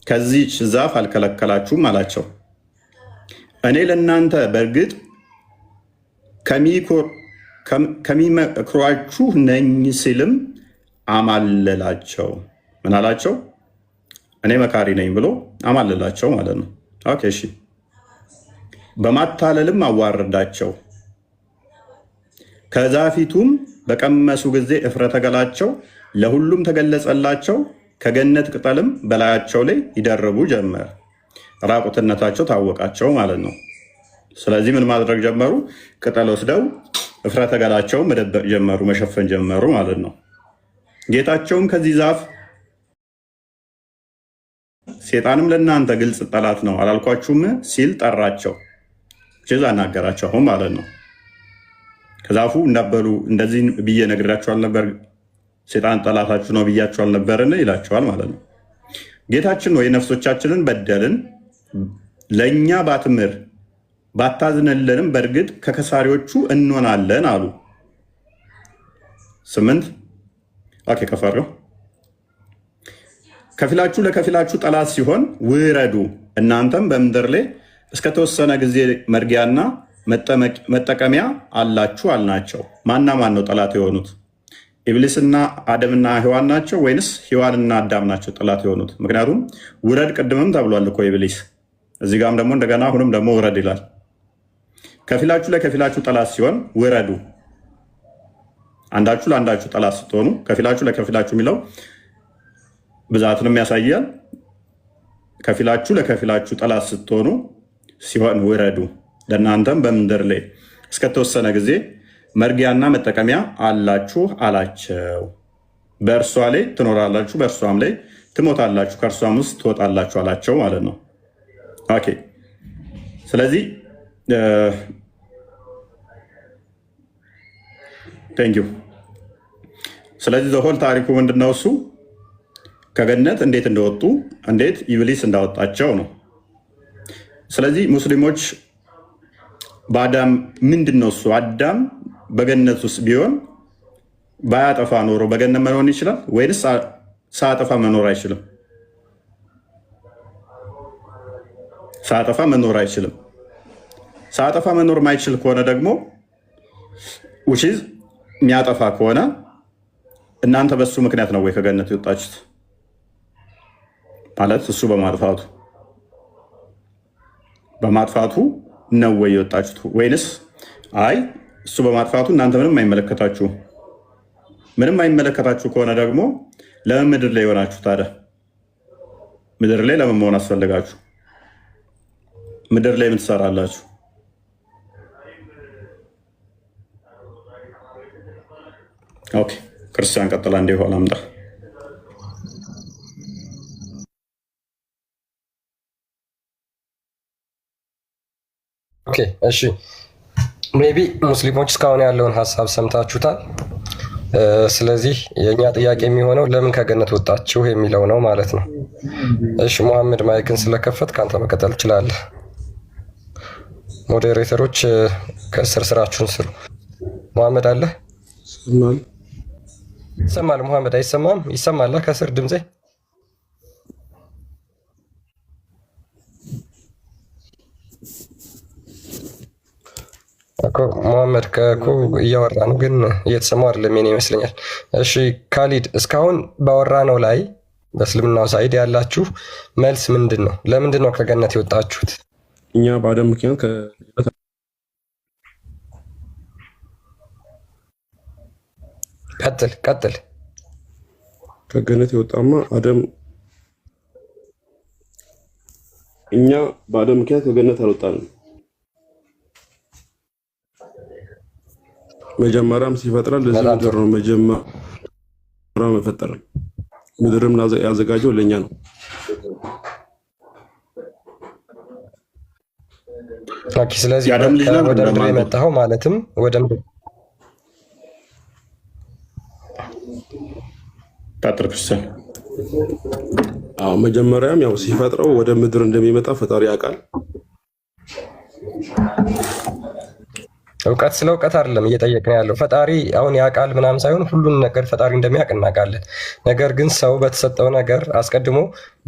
ከዚህች ዛፍ አልከለከላችሁም አላቸው። እኔ ለእናንተ በእርግጥ ከሚመክሯችሁ ነኝ ሲልም አማለላቸው። ምን አላቸው? እኔ መካሪ ነኝ ብሎ አማለላቸው ማለት ነው። ኦኬ እሺ። በማታለልም አዋረዳቸው። ከዛፊቱም በቀመሱ ጊዜ እፍረተ ገላቸው ለሁሉም ተገለጸላቸው። ከገነት ቅጠልም በላያቸው ላይ ይደርቡ ጀመር። ራቁትነታቸው ታወቃቸው ማለት ነው። ስለዚህ ምን ማድረግ ጀመሩ? ቅጠል ወስደው እፍረተ ገላቸውን መደበቅ ጀመሩ፣ መሸፈን ጀመሩ ማለት ነው። ጌታቸውም ከዚህ ዛፍ ሴጣንም ለእናንተ ግልጽ ጠላት ነው አላልኳችሁም ሲል ጠራቸው። ችዛ አናገራቸው አሁን ማለት ነው። ከዛፉ እንዳበሉ እንደዚህ ብዬ ነግራችሁ አልነበር? ሴጣን ጠላታችሁ ነው ብያችሁ አልነበርን? ይላቸዋል ማለት ነው። ጌታችን ወይ ነፍሶቻችንን በደልን፣ ለእኛ ባትምር ባታዝንልንም በእርግጥ ከከሳሪዎቹ እንሆናለን አሉ። 8 ኦኬ ከፈረው ከፊላችሁ ለከፊላችሁ ጠላት ሲሆን ውረዱ፣ እናንተም በምድር ላይ እስከተወሰነ ጊዜ መርጊያና መጠቀሚያ አላችሁ አልናቸው። ማና ማን ነው ጠላት የሆኑት? ኢብሊስና አደምና ሔዋን ናቸው ወይንስ ሔዋንና አዳም ናቸው ጠላት የሆኑት? ምክንያቱም ውረድ ቅድምም ተብሏል እኮ ኢብሊስ፣ እዚህ ጋም ደግሞ እንደገና አሁንም ደግሞ ውረድ ይላል። ከፊላችሁ ለከፊላችሁ ጠላት ሲሆን ውረዱ፣ አንዳችሁ ለአንዳችሁ ጠላት ስትሆኑ፣ ከፊላችሁ ለከፊላችሁ የሚለው ብዛትንም ያሳያል። ከፊላችሁ ለከፊላችሁ ጠላት ስትሆኑ ሲሆን ውረዱ፣ ለእናንተም በምድር ላይ እስከተወሰነ ጊዜ መርጊያና መጠቀሚያ አላችሁ አላቸው። በእርሷ ላይ ትኖራላችሁ፣ በእርሷም ላይ ትሞታላችሁ፣ ከእርሷም ውስጥ ትወጣላችሁ አላቸው ማለት ነው። ኦኬ ስለዚህ ቴንኪው። ስለዚህ ዘሆል ታሪኩ ምንድነው? እሱ ከገነት እንዴት እንደወጡ እንዴት ኢብሊስ እንዳወጣቸው ነው። ስለዚህ ሙስሊሞች በአዳም ምንድነው እሱ አዳም በገነት ውስጥ ቢሆን ባያጠፋ ኖሮ በገነት መኖር ይችላል ወይንስ ሳያጠፋ መኖር አይችልም? ሳያጠፋ መኖር አይችልም። ሳያጠፋ መኖር ማይችል ከሆነ ደግሞ ውጪዝ የሚያጠፋ ከሆነ እናንተ በሱ ምክንያት ነው ወይ ከገነት የወጣችሁት? ማለት እሱ በማጥፋቱ ነው ወይ የወጣችሁት? ወይንስ አይ እሱ በማጥፋቱ እናንተ ምንም አይመለከታችሁ? ምንም አይመለከታችሁ ከሆነ ደግሞ ለምን ምድር ላይ የሆናችሁ ታዲያ? ምድር ላይ ለምን መሆን አስፈልጋችሁ? ምድር ላይ ምን ትሰራላችሁ? ኦኬ ክርስቲያን ቀጥላ እንደ ሆነ አምጣ። ኦኬ እሺ፣ ሜቢ ሙስሊሞች እስካሁን ያለውን ሀሳብ ሰምታችሁታል። ስለዚህ የእኛ ጥያቄ የሚሆነው ለምን ከገነት ወጣችሁ የሚለው ነው ማለት ነው። እሺ መሐመድ ማይክን ስለከፈት ከአንተ መቀጠል ትችላለህ። ሞዴሬተሮች ከስር ስራችሁን ስሩ። መሐመድ አለ? ይሰማል? መሐመድ አይሰማም? ይሰማል ከስር ድምጼ? መሐመድ ከኮ እያወራ ነው ግን እየተሰማው አይደለም የኔ ይመስለኛል። እሺ ካሊድ እስካሁን ባወራ ነው ላይ በእስልምናው ሳይድ ያላችሁ መልስ ምንድን ነው? ለምንድን ነው ከገነት የወጣችሁት? እኛ በአደም ምክንያት ቀጥል ከገነት የወጣማ አደም እኛ በአደም ምክንያት ከገነት አልወጣንም። መጀመሪያም ሲፈጥረን ለዚህ ምድር ነው መጀመሪያም የፈጠረን። ምድርም ያዘጋጀው ለኛ ነው። ኦኬ ስለዚህ ወደ ምድር የመጣኸው ማለትም ወደ ምድር ታጥር ክርስቲያን መጀመሪያም ያው ሲፈጥረው ወደ ምድር እንደሚመጣ ፈጣሪ ያውቃል። እውቀት ስለ እውቀት አይደለም እየጠየቅን ያለው። ፈጣሪ አሁን ያውቃል ምናምን ሳይሆን ሁሉን ነገር ፈጣሪ እንደሚያውቅ እናውቃለን። ነገር ግን ሰው በተሰጠው ነገር አስቀድሞ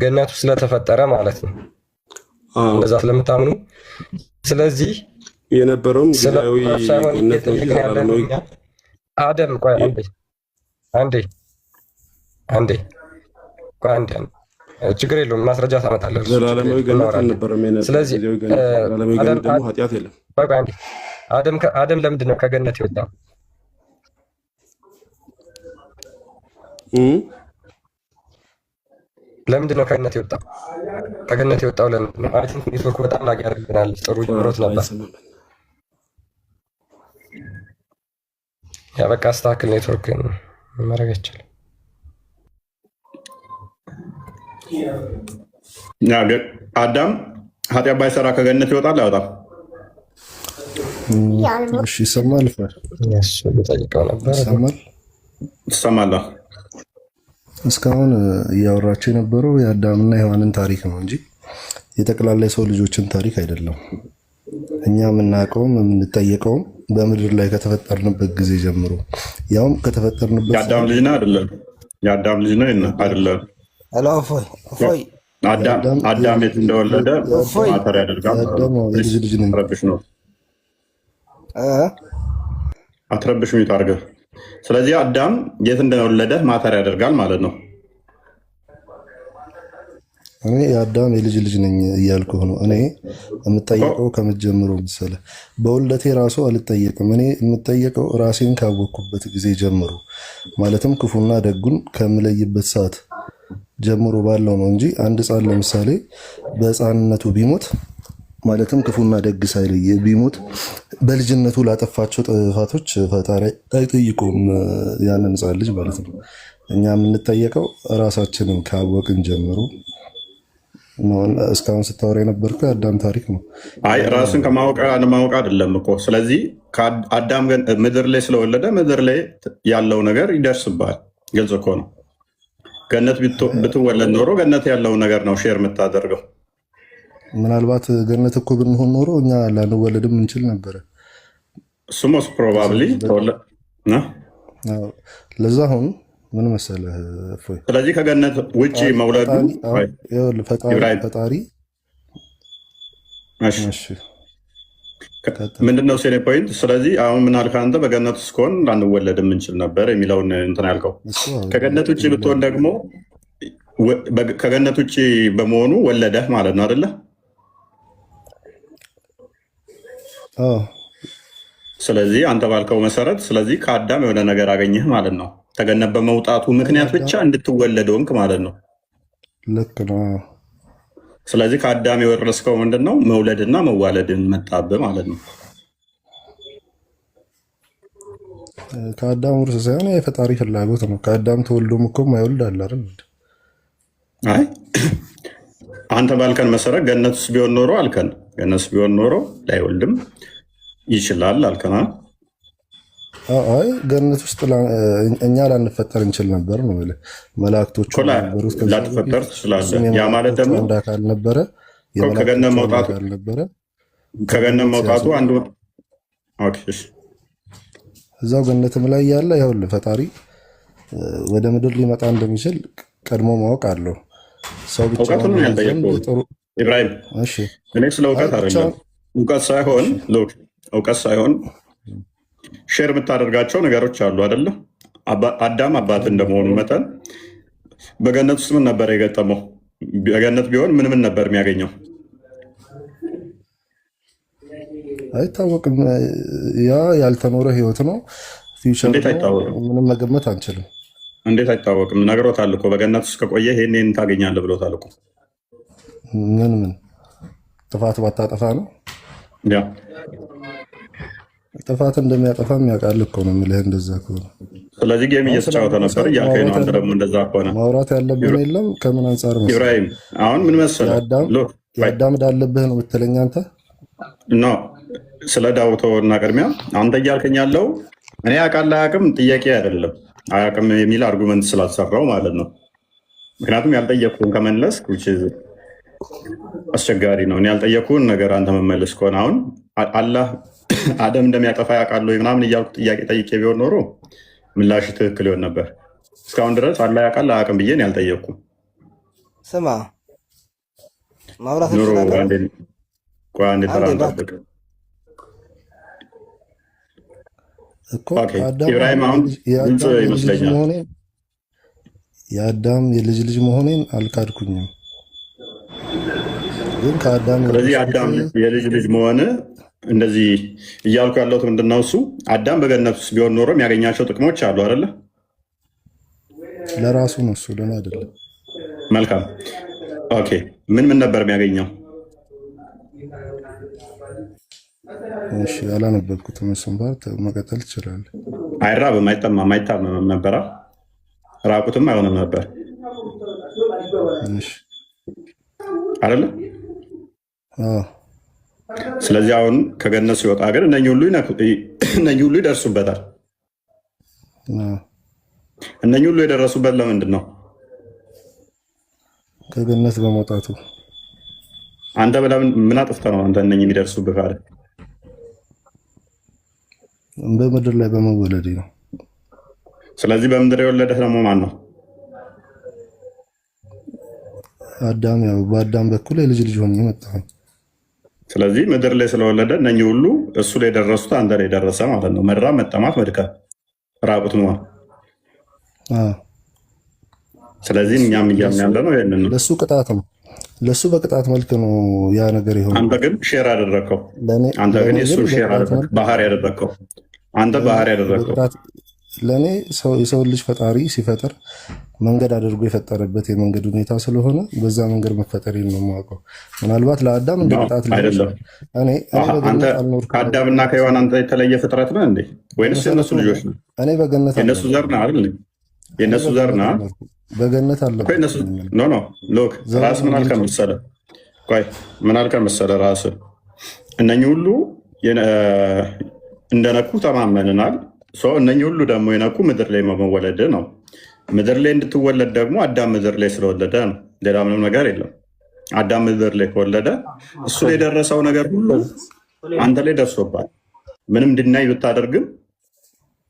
ገነቱ ስለተፈጠረ ማለት ነው እንደዛ ስለምታምኑ፣ ስለዚህ የነበረውም ጊዜያዊ አደም ቆይ አንዴ ችግር የለውም ማስረጃ ታመጣለህ። ዘላለማዊ ገነት አልነበረም። ስለዚህ ዘላለማዊ ገነት ደግሞ ኃጢአት የለም። አደም ለምንድን ነው ከገነት የወጣው? ለምንድን ነው ከገነት የወጣው? ከገነት የወጣው ለምንድን ነው? አይ ቲንክ ኔትወርኩ በጣም ላግ ያደርግናል። ጥሩ ጀምሮት ነበር። ያ በቃ አስተካክል። ኔትወርክን ማድረግ አይቻልም። አዳም ኃጢአት ባይሰራ ከገነት ይወጣል አይወጣም? እሺ ይሰማል። ጠይቀው ነበር። ትሰማለህ? እስካሁን እያወራቸው የነበረው የአዳምና የሔዋንን ታሪክ ነው እንጂ የጠቅላላ የሰው ልጆችን ታሪክ አይደለም። እኛ የምናውቀውም የምንጠየቀውም በምድር ላይ ከተፈጠርንበት ጊዜ ጀምሮ ያውም ከተፈጠርንበት የአዳም ልጅ ነው አይደለም? የአዳም ልጅ ነው አይደለም? አዳም የት እንደወለደ ማተር ያደርጋል። ልጅ ነኝ። አትረብሽ ሚት አድርገህ። ስለዚህ አዳም የት እንደወለደ ማተር ያደርጋል ማለት ነው። እኔ የአዳም የልጅ ልጅ ነኝ እያልኩህ ነው። እኔ የምጠየቀው ከምትጀምሮ መሰለህ፣ በውልደቴ ራሱ አልጠየቅም። እኔ የምጠየቀው ራሴን ካወቅኩበት ጊዜ ጀምሮ ማለትም ክፉና ደጉን ከምለይበት ሰዓት ጀምሮ ባለው ነው እንጂ አንድ ሕፃን ለምሳሌ በሕፃንነቱ ቢሞት ማለትም ክፉና ደግ ሳይለይ ቢሞት በልጅነቱ ላጠፋቸው ጥፋቶች ፈጣሪ አይጠይቁም ያንን ሕፃን ልጅ ማለት ነው። እኛ የምንጠየቀው ራሳችንን ካወቅን ጀምሮ እስካሁን ስታወራ የነበርከው የአዳም ታሪክ ነው። አይ ራስን ከማወቅ አለማወቅ አይደለም እኮ። ስለዚህ አዳም ምድር ላይ ስለወለደ ምድር ላይ ያለው ነገር ይደርስባል። ግልጽ እኮ ነው። ገነት ብትወለድ ኖሮ ገነት ያለው ነገር ነው ሼር የምታደርገው። ምናልባት ገነት እኮ ብንሆን ኖሮ እኛ ላንወለድም እንችል ነበረ። እሱ ሞስት ፕሮባብሊ ለዛ አሁን ምን መሰለህ እፎይ፣ ስለዚህ ከገነት ውጭ መውለዱ ፈጣሪ ምንድነው ሴኔ ፖይንት። ስለዚህ አሁን ምን አልከህ አንተ? በገነት ውስጥ ከሆን ላንወለድ የምንችል ነበር የሚለውን እንትን ያልከው። ከገነት ውጭ ብትሆን ደግሞ ከገነት ውጭ በመሆኑ ወለደህ ማለት ነው አይደለ? ስለዚህ አንተ ባልከው መሰረት ስለዚህ ከአዳም የሆነ ነገር አገኘህ ማለት ነው። ከገነት በመውጣቱ ምክንያት ብቻ እንድትወለድ ሆንክ ማለት ነው። ልክ ነው። ስለዚህ ከአዳም የወረስከው ምንድን ነው? መውለድና መዋለድን መጣብህ ማለት ነው። ከአዳም ውርስ ሳይሆን የፈጣሪ ፍላጎት ነው። ከአዳም ተወልዶም እኮ ማይወልድ አለ አይደል? አይ አንተ ባልከን መሰረት ገነት ውስጥ ቢሆን ኖሮ አልከን፣ ገነት ውስጥ ቢሆን ኖሮ ላይወልድም ይችላል አልከና። አይ ገነት ውስጥ እኛ ላንፈጠር እንችል ነበር ነው ማለት መላእክቶቹ ነበሩት። ላትፈጠር ትችላለህ። ያ ማለት ደግሞ እንዳካል ነበረ። ከገነት መውጣቱ አንዱ እዛው ገነትም ላይ ያለ ይኸውልህ ፈጣሪ ወደ ምድር ሊመጣ እንደሚችል ቀድሞ ማወቅ አለው። ሰው ብቻ እውቀቱን ያልጠየቁ ኢብራሂም። እኔ ስለ እውቀት አይደለም፣ እውቀት ሳይሆን ሼር የምታደርጋቸው ነገሮች አሉ አይደለ? አዳም አባት እንደመሆኑ መጠን በገነት ውስጥ ምን ነበር የገጠመው? በገነት ቢሆን ምን ነበር የሚያገኘው? አይታወቅም። ያ ያልተኖረ ህይወት ነው። ፊውቸር ምንም መገመት አንችልም። እንዴት አይታወቅም? ነግሮታል እኮ በገነት ውስጥ ከቆየ ይሄን ታገኛለህ ብሎታል እኮ። ምን ጥፋት ባታጠፋ ነው ያ ጥፋት እንደሚያጠፋም ያውቃል እኮ ነው የምልህ። እንደዛ ከሆነ ስለዚህ ጌም እየተጫወተ ነበር እያልከኝ ነው አንተ ደግሞ። እንደዛ ከሆነ ማውራት ያለብን የለም። ከምን አንጻር መሰለህ ኢብራሂም፣ አሁን ምን መሰለህ የአዳም ዕዳ አለብህ ነው ብትለኝ አንተ ኖ ስለ ዳውቶ እና ቅድሚያ አንተ እያልከኝ ያለው እኔ አውቃለሁ አያውቅም ጥያቄ አይደለም። አያውቅም የሚል አርጉመንት ስላልሰራው ማለት ነው። ምክንያቱም ያልጠየቅኩህን ከመለስ አስቸጋሪ ነው። እኔ ያልጠየቅኩህን ነገር አንተ መመለስ ከሆነ አሁን አላህ አደም እንደሚያጠፋ ያውቃሉ ምናምን እያልኩ ጥያቄ ጠይቄ ቢሆን ኖሮ ምላሽ ትክክል ይሆን ነበር። እስካሁን ድረስ አላህ ያውቃል አያውቅም ብዬ ያልጠየቅኩ። ስማ ማውራት አንዴ ተራንጠብቅ ኢብራሂም። አሁን ግልጽ ይመስለኛል የአዳም የልጅ ልጅ መሆኔን አልካድኩኝም። ግን ከአዳም ስለዚህ አዳም የልጅ ልጅ መሆን እንደዚህ እያልኩ ያለሁት ምንድነው? እሱ አዳም በገነት ውስጥ ቢሆን ኖሮ የሚያገኛቸው ጥቅሞች አሉ አይደለ? ለራሱ ነው እሱ ለኔ አይደለም። መልካም ኦኬ። ምን ምን ነበር የሚያገኘው? እሺ ያላነበብኩትም እሱን ፓርት መቀጠል ትችላለህ። አይራብም፣ አይጠማም፣ አይታመምም ነበራ? ራቁትም አይሆንም ነበር እሺ አይደለ? ስለዚህ አሁን ከገነት ሲወጣ ግን እነኚህ ሁሉ ይደርሱበታል። እነኚህ ሁሉ የደረሱበት ለምንድን ነው? ከገነት በመውጣቱ። አንተ ምን አጥፍተህ ነው አንተ እነኚህ የሚደርሱብህ ካለ? በምድር ላይ በመወለዴ ነው። ስለዚህ በምድር የወለደህ ደግሞ ማን ነው? አዳም። ያው በአዳም በኩል የልጅ ልጅ ሆኜ መጣሁኝ። ስለዚህ ምድር ላይ ስለወለደ እነኚህ ሁሉ እሱ ላይ የደረሱት አንተ ላይ የደረሰ ማለት ነው። መራብ፣ መጠማት፣ መድከም፣ ራቁት መሆን። ስለዚህ እኛም እያምን ያለ ነው ይሄንን ነው። ለእሱ ቅጣት ነው፣ ለእሱ በቅጣት መልክ ነው ያ ነገር የሆነ። አንተ ግን ሼር አደረግከው። አንተ ግን የእሱ ሼር አደረግከው፣ ባህሪ ያደረግከው አንተ ባህሪ ያደረግከው። ለእኔ የሰው ልጅ ፈጣሪ ሲፈጥር መንገድ አድርጎ የፈጠረበት የመንገድ ሁኔታ ስለሆነ በዛ መንገድ መፈጠሬን ነው የማውቀው። ምናልባት ለአዳም እንደ ቅጣት አይደለም። ከአዳምና ከሔዋን አንተ የተለየ ፍጥረት ነህ እንዴ? ወይንስ የነሱ ልጆች ነው? እኔ በገነት የነሱ ዘር ነህ አይደል? የነሱ ዘር ነህ በገነት አለ። ኖ ሎክ ራስ ምን አልከ መሰለህ? ቆይ ምን አልከ መሰለህ? ራስ እነኚህ ሁሉ እንደነኩ ተማመንናል። እነኚህ ሁሉ ደግሞ የነኩ ምድር ላይ መወለድ ነው። ምድር ላይ እንድትወለድ ደግሞ አዳም ምድር ላይ ስለወለደ ነው። ሌላ ምንም ነገር የለም። አዳም ምድር ላይ ከወለደ እሱ ላይ የደረሰው ነገር ሁሉ አንተ ላይ ደርሶባል። ምንም ድናይ ብታደርግም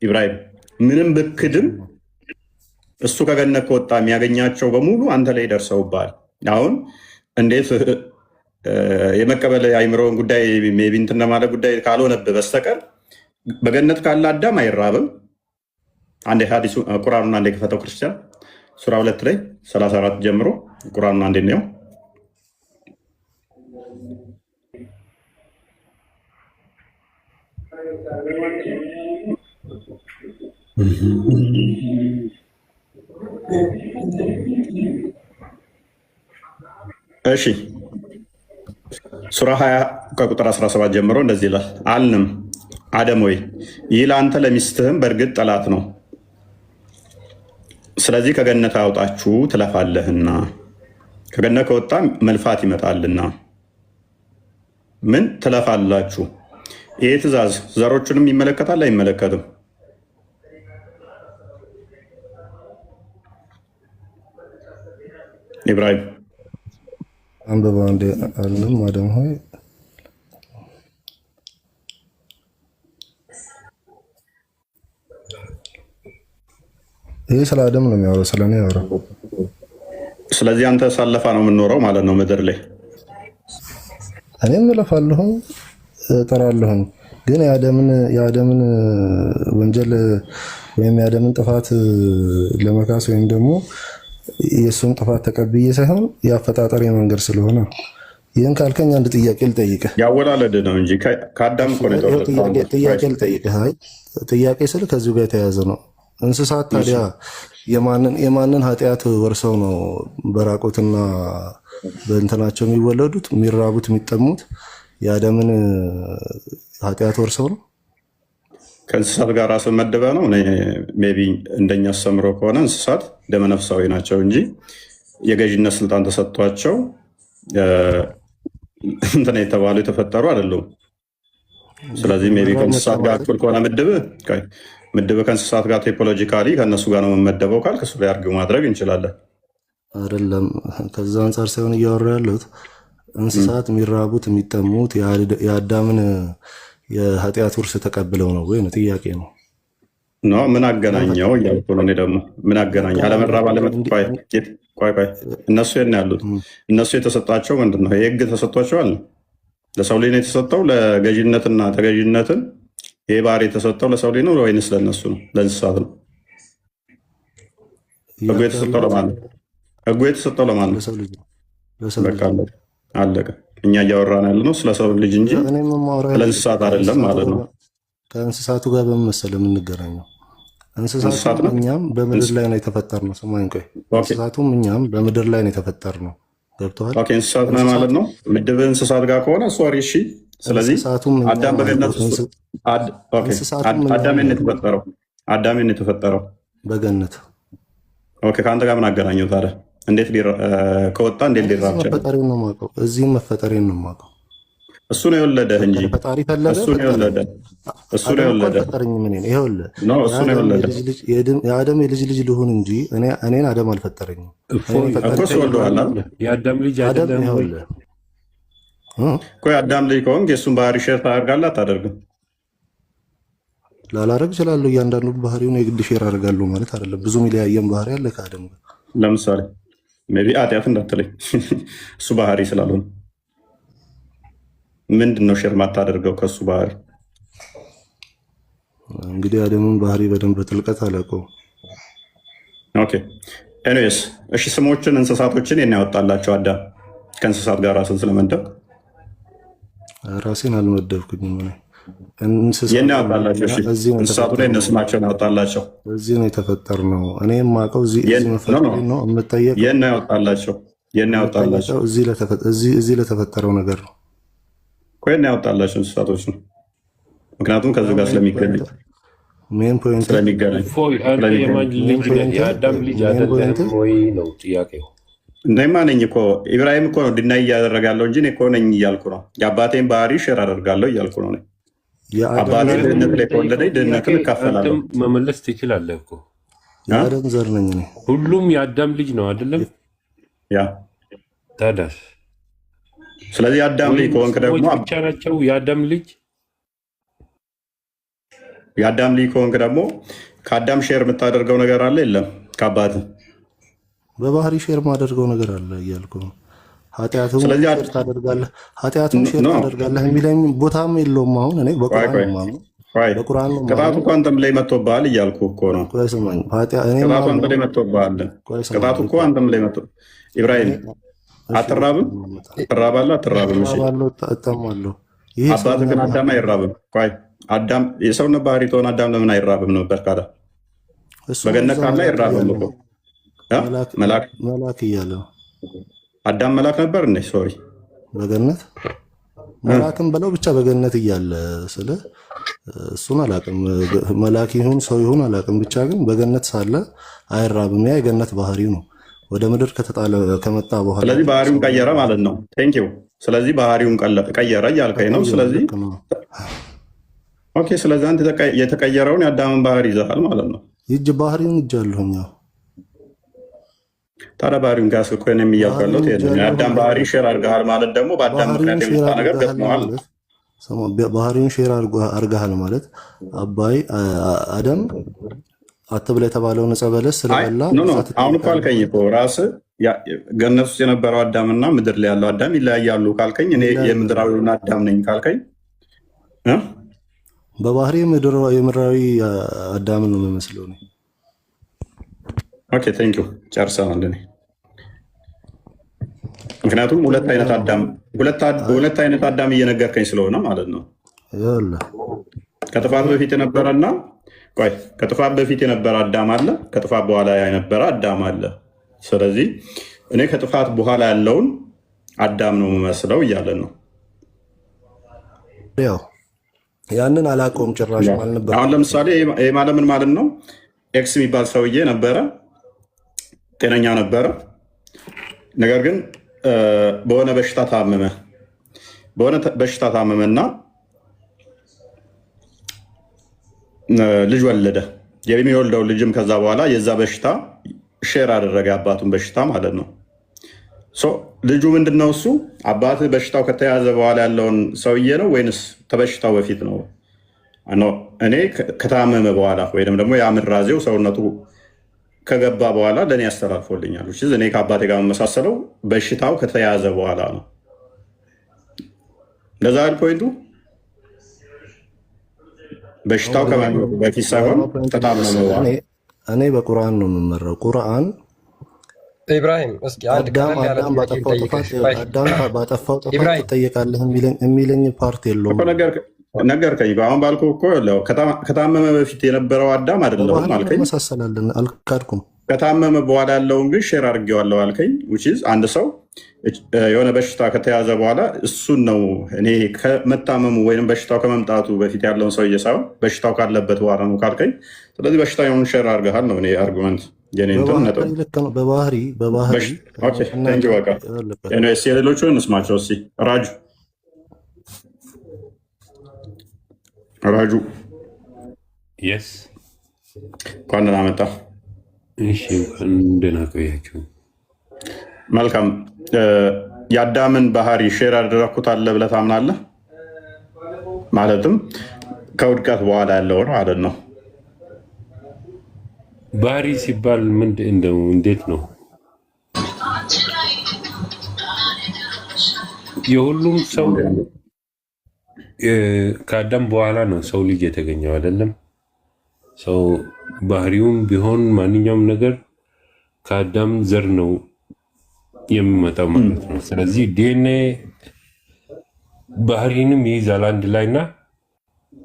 ኢብራሂም፣ ምንም ብክድም እሱ ከገነት ከወጣ የሚያገኛቸው በሙሉ አንተ ላይ ደርሰውባል። አሁን እንዴት የመቀበል አይምሮውን ጉዳይ ሜይ ቢ እንትን ለማለት ጉዳይ ካልሆነብህ በስተቀር በገነት ካለ አዳም አይራብም። አንዴ ሐዲሱ ቁርአኑን አንዴ ከፈተው ክርስቲያን ሱራ 2 ላይ 34 ጀምሮ ቁርአኑን አንዴ ነው። እሺ ሱራ 20 ከቁጥር 17 ጀምሮ እንደዚህ ይላል። አልንም አደም ወይ ይህ ለአንተ ለሚስትህም በእርግጥ ጠላት ነው። ስለዚህ ከገነት አውጣችሁ ትለፋለህና ከገነት ከወጣ መልፋት ይመጣልና ምን ትለፋላችሁ? ይህ ትእዛዝ ዘሮቹንም ይመለከታል አይመለከትም? ኢብራሂም አንበባ እንደ አለም አደም ሆይ ይህ ስለ አደም ነው የሚያወራው፣ ስለ እኔ ያወራው። ስለዚህ አንተ ሳለፋ ነው የምንኖረው ማለት ነው ምድር ላይ። እኔም እለፋለሁኝ እጠራለሁኝ፣ ግን የአደምን ወንጀል ወይም የአደምን ጥፋት ለመካስ ወይም ደግሞ የእሱን ጥፋት ተቀብዬ ሳይሆን የአፈጣጠር የመንገድ ስለሆነ። ይህን ካልከኝ አንድ ጥያቄ ልጠይቅህ። ያወላለድ ነው እንጂ ከአዳም እኮ ነው የተወለድኩት። ጥያቄ ልጠይቅህ። ጥያቄ ስል ከዚሁ ጋር የተያያዘ ነው። እንስሳት ታዲያ የማንን ኃጢአት ወርሰው ነው በራቆትና በእንትናቸው የሚወለዱት? የሚራቡት የሚጠሙት የአደምን ኃጢአት ወርሰው ነው? ከእንስሳት ጋር ራስ መደበ ነው። ሜይ ቢ እንደኛ አስተምሮ ከሆነ እንስሳት ደመነፍሳዊ ናቸው እንጂ የገዥነት ስልጣን ተሰጥቷቸው እንትን የተባሉ የተፈጠሩ አይደሉም። ስለዚህ ሜይ ቢ ከእንስሳት ጋር እኩል ከሆነ ምድብ ከእንስሳት ጋር ቶፖሎጂካሊ ከእነሱ ጋር ነው የምመደበው ካል ከሱ ላይ አርጊው ማድረግ እንችላለን። አይደለም ከዛ አንጻር ሳይሆን እያወራ ያለሁት እንስሳት የሚራቡት የሚጠሙት የአዳምን የኃጢአት ውርስ ተቀብለው ነው ወይ ነው ጥያቄ ነው። ምን አገናኘው እያልኩ ነው። እኔ ደግሞ ምን አገናኘ አለመራብ ቆይ እነሱ የት ያሉት? እነሱ የተሰጣቸው ምንድን ነው? የህግ ተሰጥቷቸዋል። ለሰው ልጅ ነው የተሰጠው ለገዥነትና ተገዥነትን ይህ ባህሪ የተሰጠው ለሰው ልጅ ነው ወይንስ ለእነሱ ነው? ለእንስሳት ነው? ህጉ የተሰጠው ለማን ነው? ህጉ የተሰጠው ለማን ነው? ለሰው ልጅ ነው። ለሰው በቃ ልጅ አለቀ። እኛ እያወራን ያለ ነው ስለ ሰው ልጅ እንጂ እኔም የማወራው ስለ እንስሳት አይደለም ማለት ነው። ከእንስሳቱ ጋር በምን መሰለህ የምንገናኘው? እንስሳቱም እኛም በምድር ላይ ነው የተፈጠርነው። ስማኝ ቆይ፣ እንስሳቱም እኛም በምድር ላይ ነው የተፈጠርነው። ገብቶሃል? ኦኬ እንስሳት ነው ማለት ነው። ምድብ እንስሳት ጋር ከሆነ ሶሪ እሺ። ስለዚህ አዳም በገነት አዳምን የተፈጠረው በገነት ኦኬ። ከአንተ ጋር ምን አገናኘው ታዲያ? እንዴት ከወጣ እንዴት ሊራብ ቻለ? መፈጠሬን ነው የማውቀው። እዚህም መፈጠሬን ነው የማውቀው። እሱ ነው የወለደህ እንጂ ፈጣሪ ፈለገ። እሱ ነው የወለደህ። እሱ ነው የወለደህ። የአደም የልጅ ልጅ ልሁን እንጂ እኔን አደም አልፈጠረኝም። እኮ ወልደዋል። የአዳም ልጅ አይደለም ወይ? ቆይ አዳም ልጅ ከሆንክ የእሱን ባህሪ ሼር ታደርጋለህ አታደርግም? ላላረግ እችላለሁ። እያንዳንዱ ባህሪውን የግድ ሼር አደርጋለሁ ማለት አይደለም። ብዙ የሚለያየን ባህሪ አለ ከአደም ጋር። ለምሳሌ ሜይ ቢ ኃጢአት እንዳትለኝ እሱ ባህሪ ስላልሆነ ምንድን ነው ሼር ማታደርገው ከእሱ ባህሪ? እንግዲህ አደምን ባህሪ በደንብ በጥልቀት አላውቀውም። ኦኬ ኤኒዌይስ፣ እሺ ስሞችን እንስሳቶችን የት ነው ያወጣላቸው አዳም? ከእንስሳት ጋር ራስን ስለመደብ ራሴን አልመደብኩኝም። የት ነው ያወጣላቸው? እንስሳቱ ላይ ስማቸውን ያወጣላቸው። እዚህ ነው የተፈጠርነው። እኔ የማውቀው እዚህ መፈጠሬ ነው የምጠየቀው። የት ነው ያወጣላቸው? እዚህ ለተፈጠረው ነገር ነው። ቆይ ነው ያወጣላቸው እንስሳቶች ነው። ምክንያቱም ከዚህ ጋር ስለሚገናኝ ሜን ፖይንት ስለሚገናኝ የአዳም ልጅ አይደለም ወይ ነው ጥያቄው። እኔማ ነኝ እኮ ኢብራሂም እኮ ነው ድናይ እያደረገ ያለው እንጂ እኔ እኮ ነኝ እያልኩ ነው። የአባቴን ባህሪ ሼር አደርጋለሁ እያልኩ ነው። አባቴ ድህነት ላይ ከወለደኝ ድህነትን እካፈላለሁ። መመለስ ትችላለህ እኮ የአደም ዘር ነኝ እኔ። ሁሉም የአዳም ልጅ ነው አይደለም? ያ ታዲያስ ስለዚህ የአዳም ልጅ ከሆንክ ደግሞ ብቻ ናቸው የአዳም ልጅ። የአዳም ልጅ ከሆንክ ደግሞ ከአዳም ሼር የምታደርገው ነገር አለ የለም? ከአባት በባህሪ ሼር የማደርገው ነገር አለ እያልኩ ነው። ኃጢአቱን ሼር ታደርጋለህ የሚለኝ ቦታም የለውም። አሁን እኔ በቁርአን ነው ቅጣቱ እኮ አንተም ላይ መጥቶብሃል እያልኩ እኮ ነው። ቅጣቱ አንተ ላይ መጥቶብሃል። ቅጣቱ እኮ አንተም ላይ መጥቶ ኢብራሂም አትራብም? ትራባለህ? አትራብም? እጠማለሁ። አባትህ ግን አዳም አይራብም። ቆይ አዳም የሰውነት ባህሪ ተሆነ አዳም ለምን አይራብም ነበር? ካለ በገነት ካለ አይራብም እኮ መላክ እያለ አዳም መላክ ነበር እንዴ? ሶሪ በገነት መላክም በለው ብቻ በገነት እያለ ስለ እሱን አላቅም። መላክ ይሁን ሰው ይሁን አላቅም። ብቻ ግን በገነት ሳለ አይራብም። ያ የገነት ባህሪው ነው። ወደ ምድር ከመጣ በኋላ ስለዚህ ባህሪውን ቀየረ ማለት ነው። ቴንኪው። ስለዚህ ባህሪውን ቀየረ እያልከኝ ነው። ስለዚህ ኦኬ፣ ስለዚህ አንተ የተቀየረውን የአዳምን ባህሪ ይዘሃል ማለት ነው። ይጅ ባህሪውን እጃለሁኛ። ታዲያ ባህሪውን ጋር ስልኮ የሚያውቀለት የአዳም ባህሪ ሼር አድርገሃል ማለት ደግሞ በአዳም ምክንያት የመጣ ነገር ገጥመዋል። ባህሪውን ሼር አድርገሃል ማለት አባይ አደም አትብላ የተባለውን ዕፀ በለስ ስለበላ አሁን እኮ አልከኝ እኮ ራስህ ገነት ውስጥ የነበረው አዳምና ምድር ላይ ያለው አዳም ይለያያሉ ካልከኝ እኔ የምድራዊውን አዳም ነኝ ካልከኝ በባህሪ የምድራዊ አዳምን ነው የሚመስለው። ኦኬ ቴንክ ዩ ጨርሰናል። እኔ ምክንያቱም ሁለት አይነት አዳም እየነገርከኝ ስለሆነ ማለት ነው። ከጥፋት በፊት የነበረና ቆይ ከጥፋት በፊት የነበረ አዳም አለ፣ ከጥፋት በኋላ የነበረ አዳም አለ። ስለዚህ እኔ ከጥፋት በኋላ ያለውን አዳም ነው የምመስለው እያለን ነው። ያው ያንን አላውቀውም ጭራሽ ማለት ነበር። አሁን ለምሳሌ ይሄ ማለት ምን ማለት ነው? ኤክስ የሚባል ሰውዬ ነበረ፣ ጤነኛ ነበረ። ነገር ግን በሆነ በሽታ ታመመና ልጅ ወለደ። የሚወልደው ልጅም ከዛ በኋላ የዛ በሽታ ሼር አደረገ፣ አባቱን በሽታ ማለት ነው። ልጁ ምንድነው? እሱ አባትህ በሽታው ከተያዘ በኋላ ያለውን ሰውዬ ነው ወይንስ ተበሽታው በፊት ነው? እኔ ከታመመ በኋላ ወይም ደግሞ የአምራዜው ሰውነቱ ከገባ በኋላ ለእኔ ያስተላልፎልኛል። እኔ ከአባቴ ጋር መመሳሰለው በሽታው ከተያዘ በኋላ ነው። ለዛ ፖይንቱ በሽታው ከመኖሩ በፊት ሳይሆን ከታመመ በኋላ እኔ በቁርአን ነው የምመራው። ቁርአን ኢብራሂም እስኪ አንድ ቀለል ያለ አዳም ባጠፋው ጥፋት ኢብራሂም ትጠየቃለህ የሚለኝ ፓርት የለውም። ነገርከኝ። አሁን ባልኩህ እኮ ከታመመ በፊት የነበረው አዳም አይደለሁም አልከኝ። መሳሰላለን አልካድኩም። ከታመመ በኋላ ያለውን ግን ሼር አድርጌዋለሁ አልከኝ። አንድ ሰው የሆነ በሽታ ከተያዘ በኋላ እሱን ነው እኔ ከመታመሙ ወይም በሽታው ከመምጣቱ በፊት ያለውን ሰው እየሳይሆን በሽታው ካለበት በኋላ ነው ካልከኝ፣ ስለዚህ በሽታ የሆኑ ሼር አድርገሃል ነው እኔ አርጉመንት በባህሪ የሌሎቹን እንስማቸው እስኪ። ራጁ የስ እንኳን ደህና መጣ። እሺ ደህና ቆያችሁ። መልካም። የአዳምን ባህሪ ሼር ያደረኩት አለ ብለህ ታምናለህ? ማለትም ከውድቀት በኋላ ያለውን ማለት ነው። ባህሪ ሲባል ምንድነው? እንዴት ነው? የሁሉም ሰው ከአዳም በኋላ ነው ሰው ልጅ የተገኘው አይደለም? ሰው ባህሪውም ቢሆን ማንኛውም ነገር ከአዳም ዘር ነው የሚመጣው ማለት ነው። ስለዚህ ዲኤንኤ ባህሪንም ይይዛል አንድ ላይ እና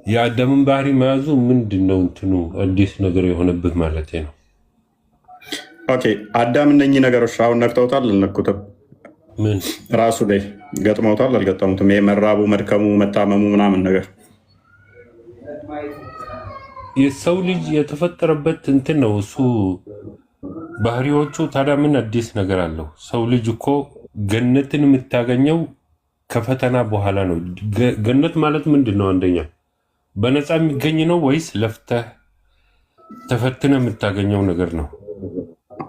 የአዳምን ባህሪ መያዙ ምንድነው እንትኑ አዲስ ነገር የሆነበት ማለት ነው። ኦኬ አዳም እነኚህ ነገሮች አሁን ነክተውታል አልነኩትም? ምን ራሱ ላይ ገጥመውታል አልገጠሙትም? የመራቡ መድከሙ መታመሙ ምናምን ነገር የሰው ልጅ የተፈጠረበት እንትን ነው እሱ ባህሪዎቹ። ታዲያ ምን አዲስ ነገር አለው? ሰው ልጅ እኮ ገነትን የምታገኘው ከፈተና በኋላ ነው። ገነት ማለት ምንድን ነው? አንደኛ በነፃ የሚገኝ ነው ወይስ ለፍተህ ተፈትነ የምታገኘው ነገር ነው?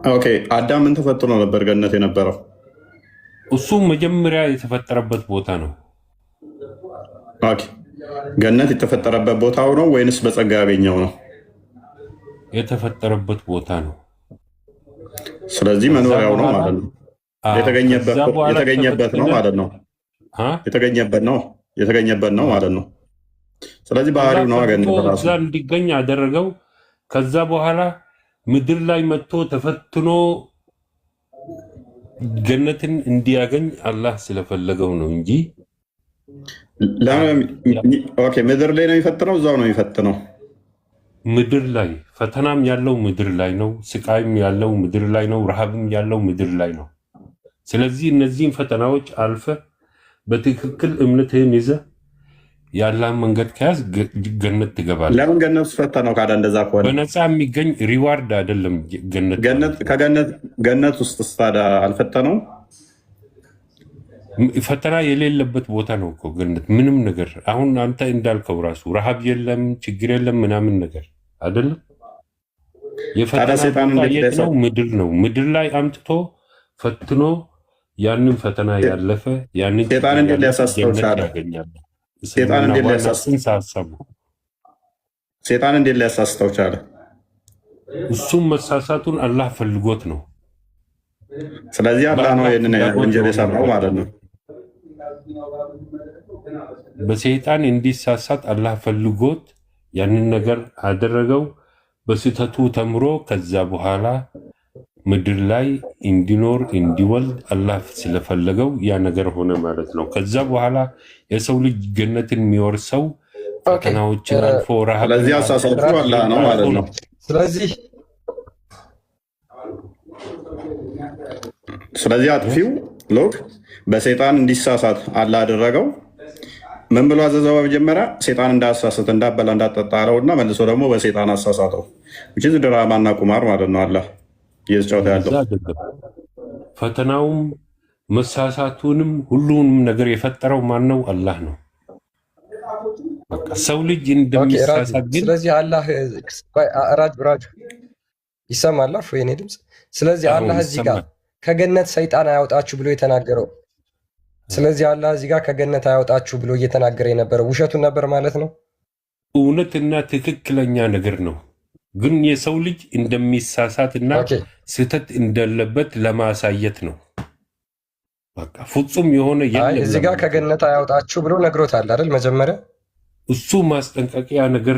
ኦኬ አዳም ምን ተፈትኖ ነበር ገነት የነበረው? እሱ መጀመሪያ የተፈጠረበት ቦታ ነው። ኦኬ ገነት የተፈጠረበት ቦታው ነው ወይንስ በጸጋ ያገኘው ነው? የተፈጠረበት ቦታ ነው። ስለዚህ መኖሪያው ነው ማለት ነው። የተገኘበት ነው ማለት ነው። የተገኘበት ነው ማለት ነው። ስለዚህ ባህሪው ነው ገነት ራሱ እዛ እንዲገኝ ያደረገው። ከዛ በኋላ ምድር ላይ መጥቶ ተፈትኖ ገነትን እንዲያገኝ አላህ ስለፈለገው ነው እንጂ ምድር ላይ ነው የሚፈትነው፣ እዛው ነው የሚፈትነው። ምድር ላይ ፈተናም ያለው ምድር ላይ ነው፣ ስቃይም ያለው ምድር ላይ ነው፣ ረሃብም ያለው ምድር ላይ ነው። ስለዚህ እነዚህን ፈተናዎች አልፈ በትክክል እምነትህን ይዘ ያላን መንገድ ከያዝ ገነት ትገባለህ። ለምን ገነት ውስጥ ፈተነው? ካዳ እንደዛ ከሆነ በነፃ የሚገኝ ሪዋርድ አይደለም ገነት ውስጥ ታዲያ አልፈተነው? ፈተና የሌለበት ቦታ ነው እኮ ገነት። ምንም ነገር አሁን አንተ እንዳልከው ራሱ ረሃብ የለም ችግር የለም ምናምን ነገር አይደለም። የፈተና ነው ምድር ነው። ምድር ላይ አምጥቶ ፈትኖ ያንን ፈተና ያለፈ ያንን ሴጣን እንዴት ሊያሳስተው ቻለ? ሴጣን እንዴት ሊያሳስተው ቻለ? እሱም መሳሳቱን አላህ ፈልጎት ነው። ስለዚህ አላህ ነው ይህንን ወንጀል የሰራው ማለት ነው። በሰይጣን እንዲሳሳት አላህ ፈልጎት ያንን ነገር አደረገው። በስህተቱ ተምሮ ከዛ በኋላ ምድር ላይ እንዲኖር እንዲወልድ አላህ ስለፈለገው ያ ነገር ሆነ ማለት ነው። ከዛ በኋላ የሰው ልጅ ገነትን የሚወርሰው ፈተናዎችን አልፎ ረሃብ። ስለዚህ አሳሳቱ አላህ ነው ማለት ነው። ስለዚህ አጥፊው ሎክ በሰይጣን እንዲሳሳት አላህ አደረገው። ምን ብሎ አዘዘው? በመጀመሪያ ሰይጣን እንዳያሳስት እንዳበላ እንዳጠጣ አለውና መልሶ ደግሞ በሰይጣን አሳሳተው። ድራማና ቁማር ማለት ነው። አላህ እየተጫወተ ያለው ፈተናውም መሳሳቱንም ሁሉንም ነገር የፈጠረው ማን ነው? አላህ ነው። በቃ ሰው ልጅ እንደሚሳሳት ግን ስለዚህ አላህ ራጁ ይሰማል የኔ ድምፅ። ስለዚህ አላህ እዚህ ጋር ከገነት ሰይጣን አያወጣችሁ ብሎ የተናገረው፣ ስለዚህ አላህ እዚህ ጋር ከገነት አያወጣችሁ ብሎ እየተናገረ የነበረው ውሸቱን ነበር ማለት ነው። እውነትና ትክክለኛ ነገር ነው። ግን የሰው ልጅ እንደሚሳሳትና ስህተት እንደሌለበት ለማሳየት ነው። በቃ ፍጹም የሆነ የለም። እዚህ ጋር ከገነት አያወጣችሁ ብሎ ነግሮታል አይደል? መጀመሪያ እሱ ማስጠንቀቂያ ነገር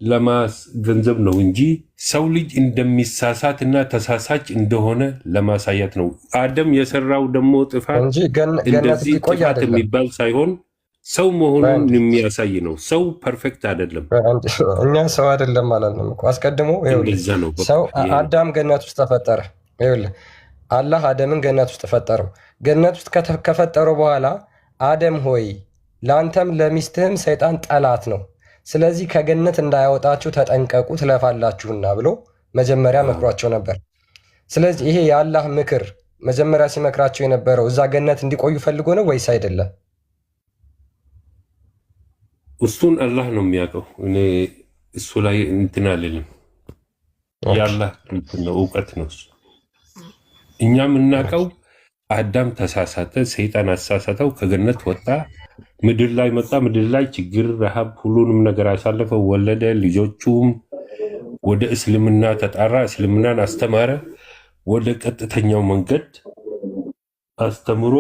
ለማስገንዘብ ነው እንጂ ሰው ልጅ እንደሚሳሳት እና ተሳሳች እንደሆነ ለማሳየት ነው። አደም የሰራው ደግሞ ጥፋት እንጂ ገነት እንደዚህ ሊቆይ ጥፋት አይደለም። የሚባል ሳይሆን ሰው መሆኑን የሚያሳይ ነው። ሰው ፐርፌክት አይደለም። እኛ ሰው አይደለም አላልንም እኮ አስቀድሞ። እንደዛ ነው። ሰው አዳም ገነት ውስጥ ተፈጠረ። ይኸውልህ አላህ አደምን ገነት ውስጥ ፈጠረው። ገነት ውስጥ ከፈጠረው በኋላ አደም ሆይ ለአንተም ለሚስትህም ሰይጣን ጠላት ነው፣ ስለዚህ ከገነት እንዳያወጣችሁ ተጠንቀቁ ትለፋላችሁና ብሎ መጀመሪያ መክሯቸው ነበር። ስለዚህ ይሄ የአላህ ምክር መጀመሪያ ሲመክራቸው የነበረው እዛ ገነት እንዲቆዩ ፈልጎ ነው ወይስ አይደለም? እሱን አላህ ነው የሚያውቀው። እኔ እሱ ላይ እንትን አልልም። የአላህ እንትን ነው፣ እውቀት ነው እሱ። እኛ የምናውቀው አዳም ተሳሳተ፣ ሰይጣን አሳሳተው፣ ከገነት ወጣ፣ ምድር ላይ መጣ። ምድር ላይ ችግር፣ ረሃብ፣ ሁሉንም ነገር አሳለፈው፣ ወለደ። ልጆቹም ወደ እስልምና ተጣራ፣ እስልምናን አስተማረ። ወደ ቀጥተኛው መንገድ አስተምሮ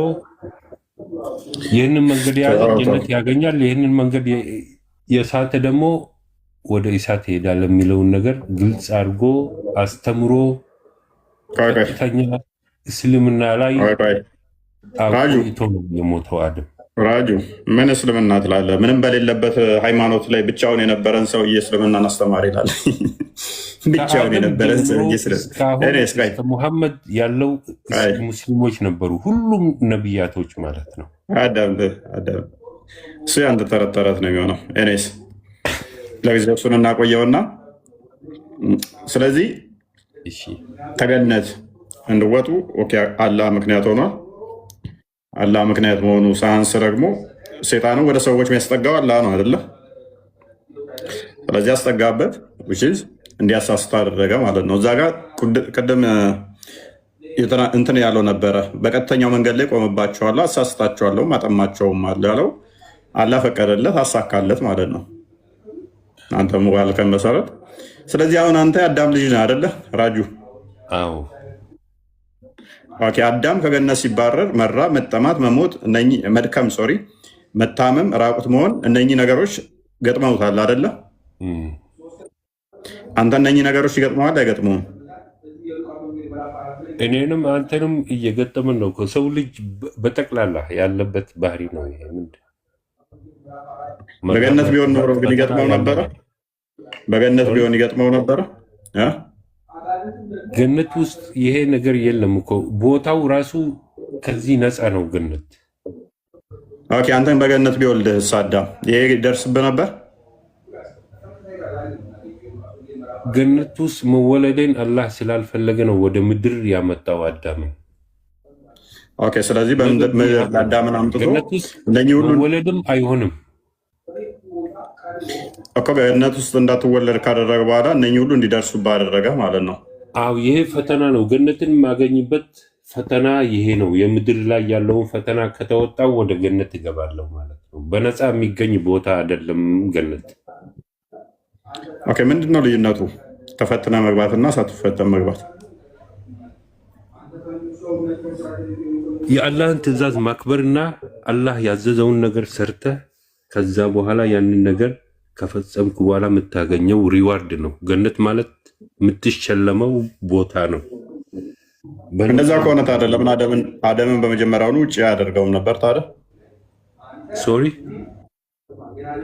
ይህንን መንገድ የያዘ ጀነት ያገኛል፣ ይህንን መንገድ የሳተ ደግሞ ወደ እሳት ይሄዳል የሚለውን ነገር ግልጽ አድርጎ አስተምሮ ቀጥተኛ እስልምና ላይ አቆይቶ ነው የሞተው አደም። ራጁ ምን እስልምና ትላለህ? ምንም በሌለበት ሃይማኖት ላይ ብቻውን የነበረን ሰውዬ እስልምናን አስተማሪ ይላል። ብቻውን የነበረን ሰውዬ ሙሐመድ ያለው ሙስሊሞች ነበሩ፣ ሁሉም ነቢያቶች ማለት ነው። እሱ ያንተ ተረት ተረት ነው የሚሆነው። እኔስ ለጊዜው እሱን እናቆየውና ስለዚህ ተገነት እንድወጡ አላህ ምክንያት ሆኗል። አላህ ምክንያት መሆኑ ሳያንስ ደግሞ ሴጣኑ ወደ ሰዎች የሚያስጠጋው አላህ ነው አይደለ? ስለዚህ ያስጠጋበት እንዲያሳስቱ አደረገ ማለት ነው። እዛ ጋር ቅድም እንትን ያለው ነበረ፣ በቀጥተኛው መንገድ ላይ ቆምባቸዋለሁ፣ አሳስታቸዋለሁ፣ አጠማቸውም አለ ያለው አላህ ፈቀደለት፣ አሳካለት ማለት ነው። አንተ ሙባልከን መሰረት። ስለዚህ አሁን አንተ የአዳም ልጅ ነህ አይደለ ራጁ? አዎ። አዳም ከገነት ሲባረር መራብ፣ መጠማት፣ መሞት፣ መድከም፣ መታመም፣ ራቁት መሆን እነኚህ ነገሮች ገጥመውታል አይደለ? አንተ እነኚህ ነገሮች ይገጥመዋል አይገጥመውም? እኔንም አንተንም እየገጠመን ነው። ሰው ልጅ በጠቅላላ ያለበት ባህሪ ነው። ይሄ በገነት ቢሆን ኖሮ ግን ይገጥመው ነበረ? በገነት ቢሆን ይገጥመው ነበረ? ገነት ውስጥ ይሄ ነገር የለም እኮ። ቦታው ራሱ ከዚህ ነፃ ነው ገነት። አንተን በገነት ቢወልድህ አዳም ይሄ ይደርስብህ ነበር? ገነት ውስጥ መወለደን አላህ ስላልፈለገ ነው ወደ ምድር ያመጣው አዳምን። ስለዚህ አዳምን አምጥቶ መወለድም አይሆንም እኮ ገነት ውስጥ እንዳትወለድ ካደረገ በኋላ እነኚህ ሁሉ እንዲደርሱብህ አደረገ ማለት ነው። አዎ ይሄ ፈተና ነው። ገነትን የማገኝበት ፈተና ይሄ ነው። የምድር ላይ ያለውን ፈተና ከተወጣው ወደ ገነት ይገባለሁ ማለት ነው። በነፃ የሚገኝ ቦታ አይደለም ገነት። ምንድን ነው ልዩነቱ? ተፈትነ መግባትና ሳትፈተን መግባት። የአላህን ትዕዛዝ ማክበርና አላህ ያዘዘውን ነገር ሰርተ ከዛ በኋላ ያንን ነገር ከፈጸምኩ በኋላ የምታገኘው ሪዋርድ ነው። ገነት ማለት የምትሸለመው ቦታ ነው። እንደዛ ከሆነ ታዲያ ለምን አደምን በመጀመሪያውኑ ውጭ አያደርገውም ነበር ታዲያ?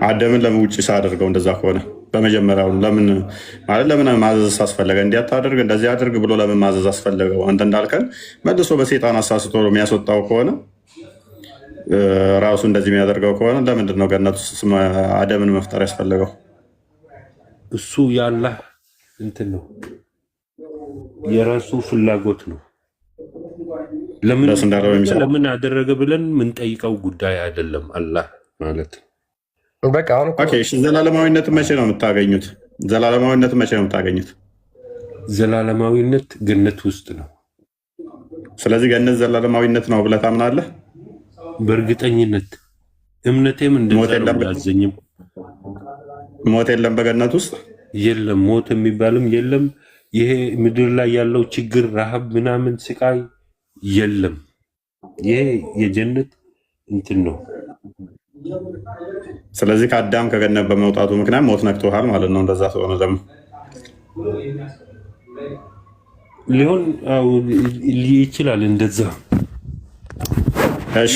አደምን ለምን ውጭ ሳያደርገው? እንደዛ ከሆነ በመጀመሪያውኑ ለምን ማዘዝ አስፈለገ? እንዲያታደርግ እንደዚህ አድርግ ብሎ ለምን ማዘዝ አስፈለገው? አንተ እንዳልከን መልሶ በሴጣን አሳስቶ የሚያስወጣው ከሆነ ራሱ እንደዚህ የሚያደርገው ከሆነ ለምንድን ነው ገነት ውስጥ አደምን መፍጠር ያስፈለገው? እሱ የአላህ እንትን ነው፣ የራሱ ፍላጎት ነው። ለምን አደረገ ብለን የምንጠይቀው ጉዳይ አይደለም። አላህ ማለት ዘላለማዊነት መቼ ነው የምታገኙት? ዘላለማዊነት ገነት ውስጥ ነው። ስለዚህ ገነት ዘላለማዊነት ነው ብለህ ታምናለህ? በእርግጠኝነት እምነቴም እንደዛ ነው። ያዘኝም ሞት የለም በገነት ውስጥ የለም። ሞት የሚባልም የለም። ይሄ ምድር ላይ ያለው ችግር፣ ረሃብ፣ ምናምን ስቃይ የለም። ይሄ የጀነት እንትን ነው። ስለዚህ ከአዳም ከገነት በመውጣቱ ምክንያት ሞት ነክቶሃል ማለት ነው። እንደዛ ስለሆነ ደግሞ ሊሆን ይችላል እንደዛ። እሺ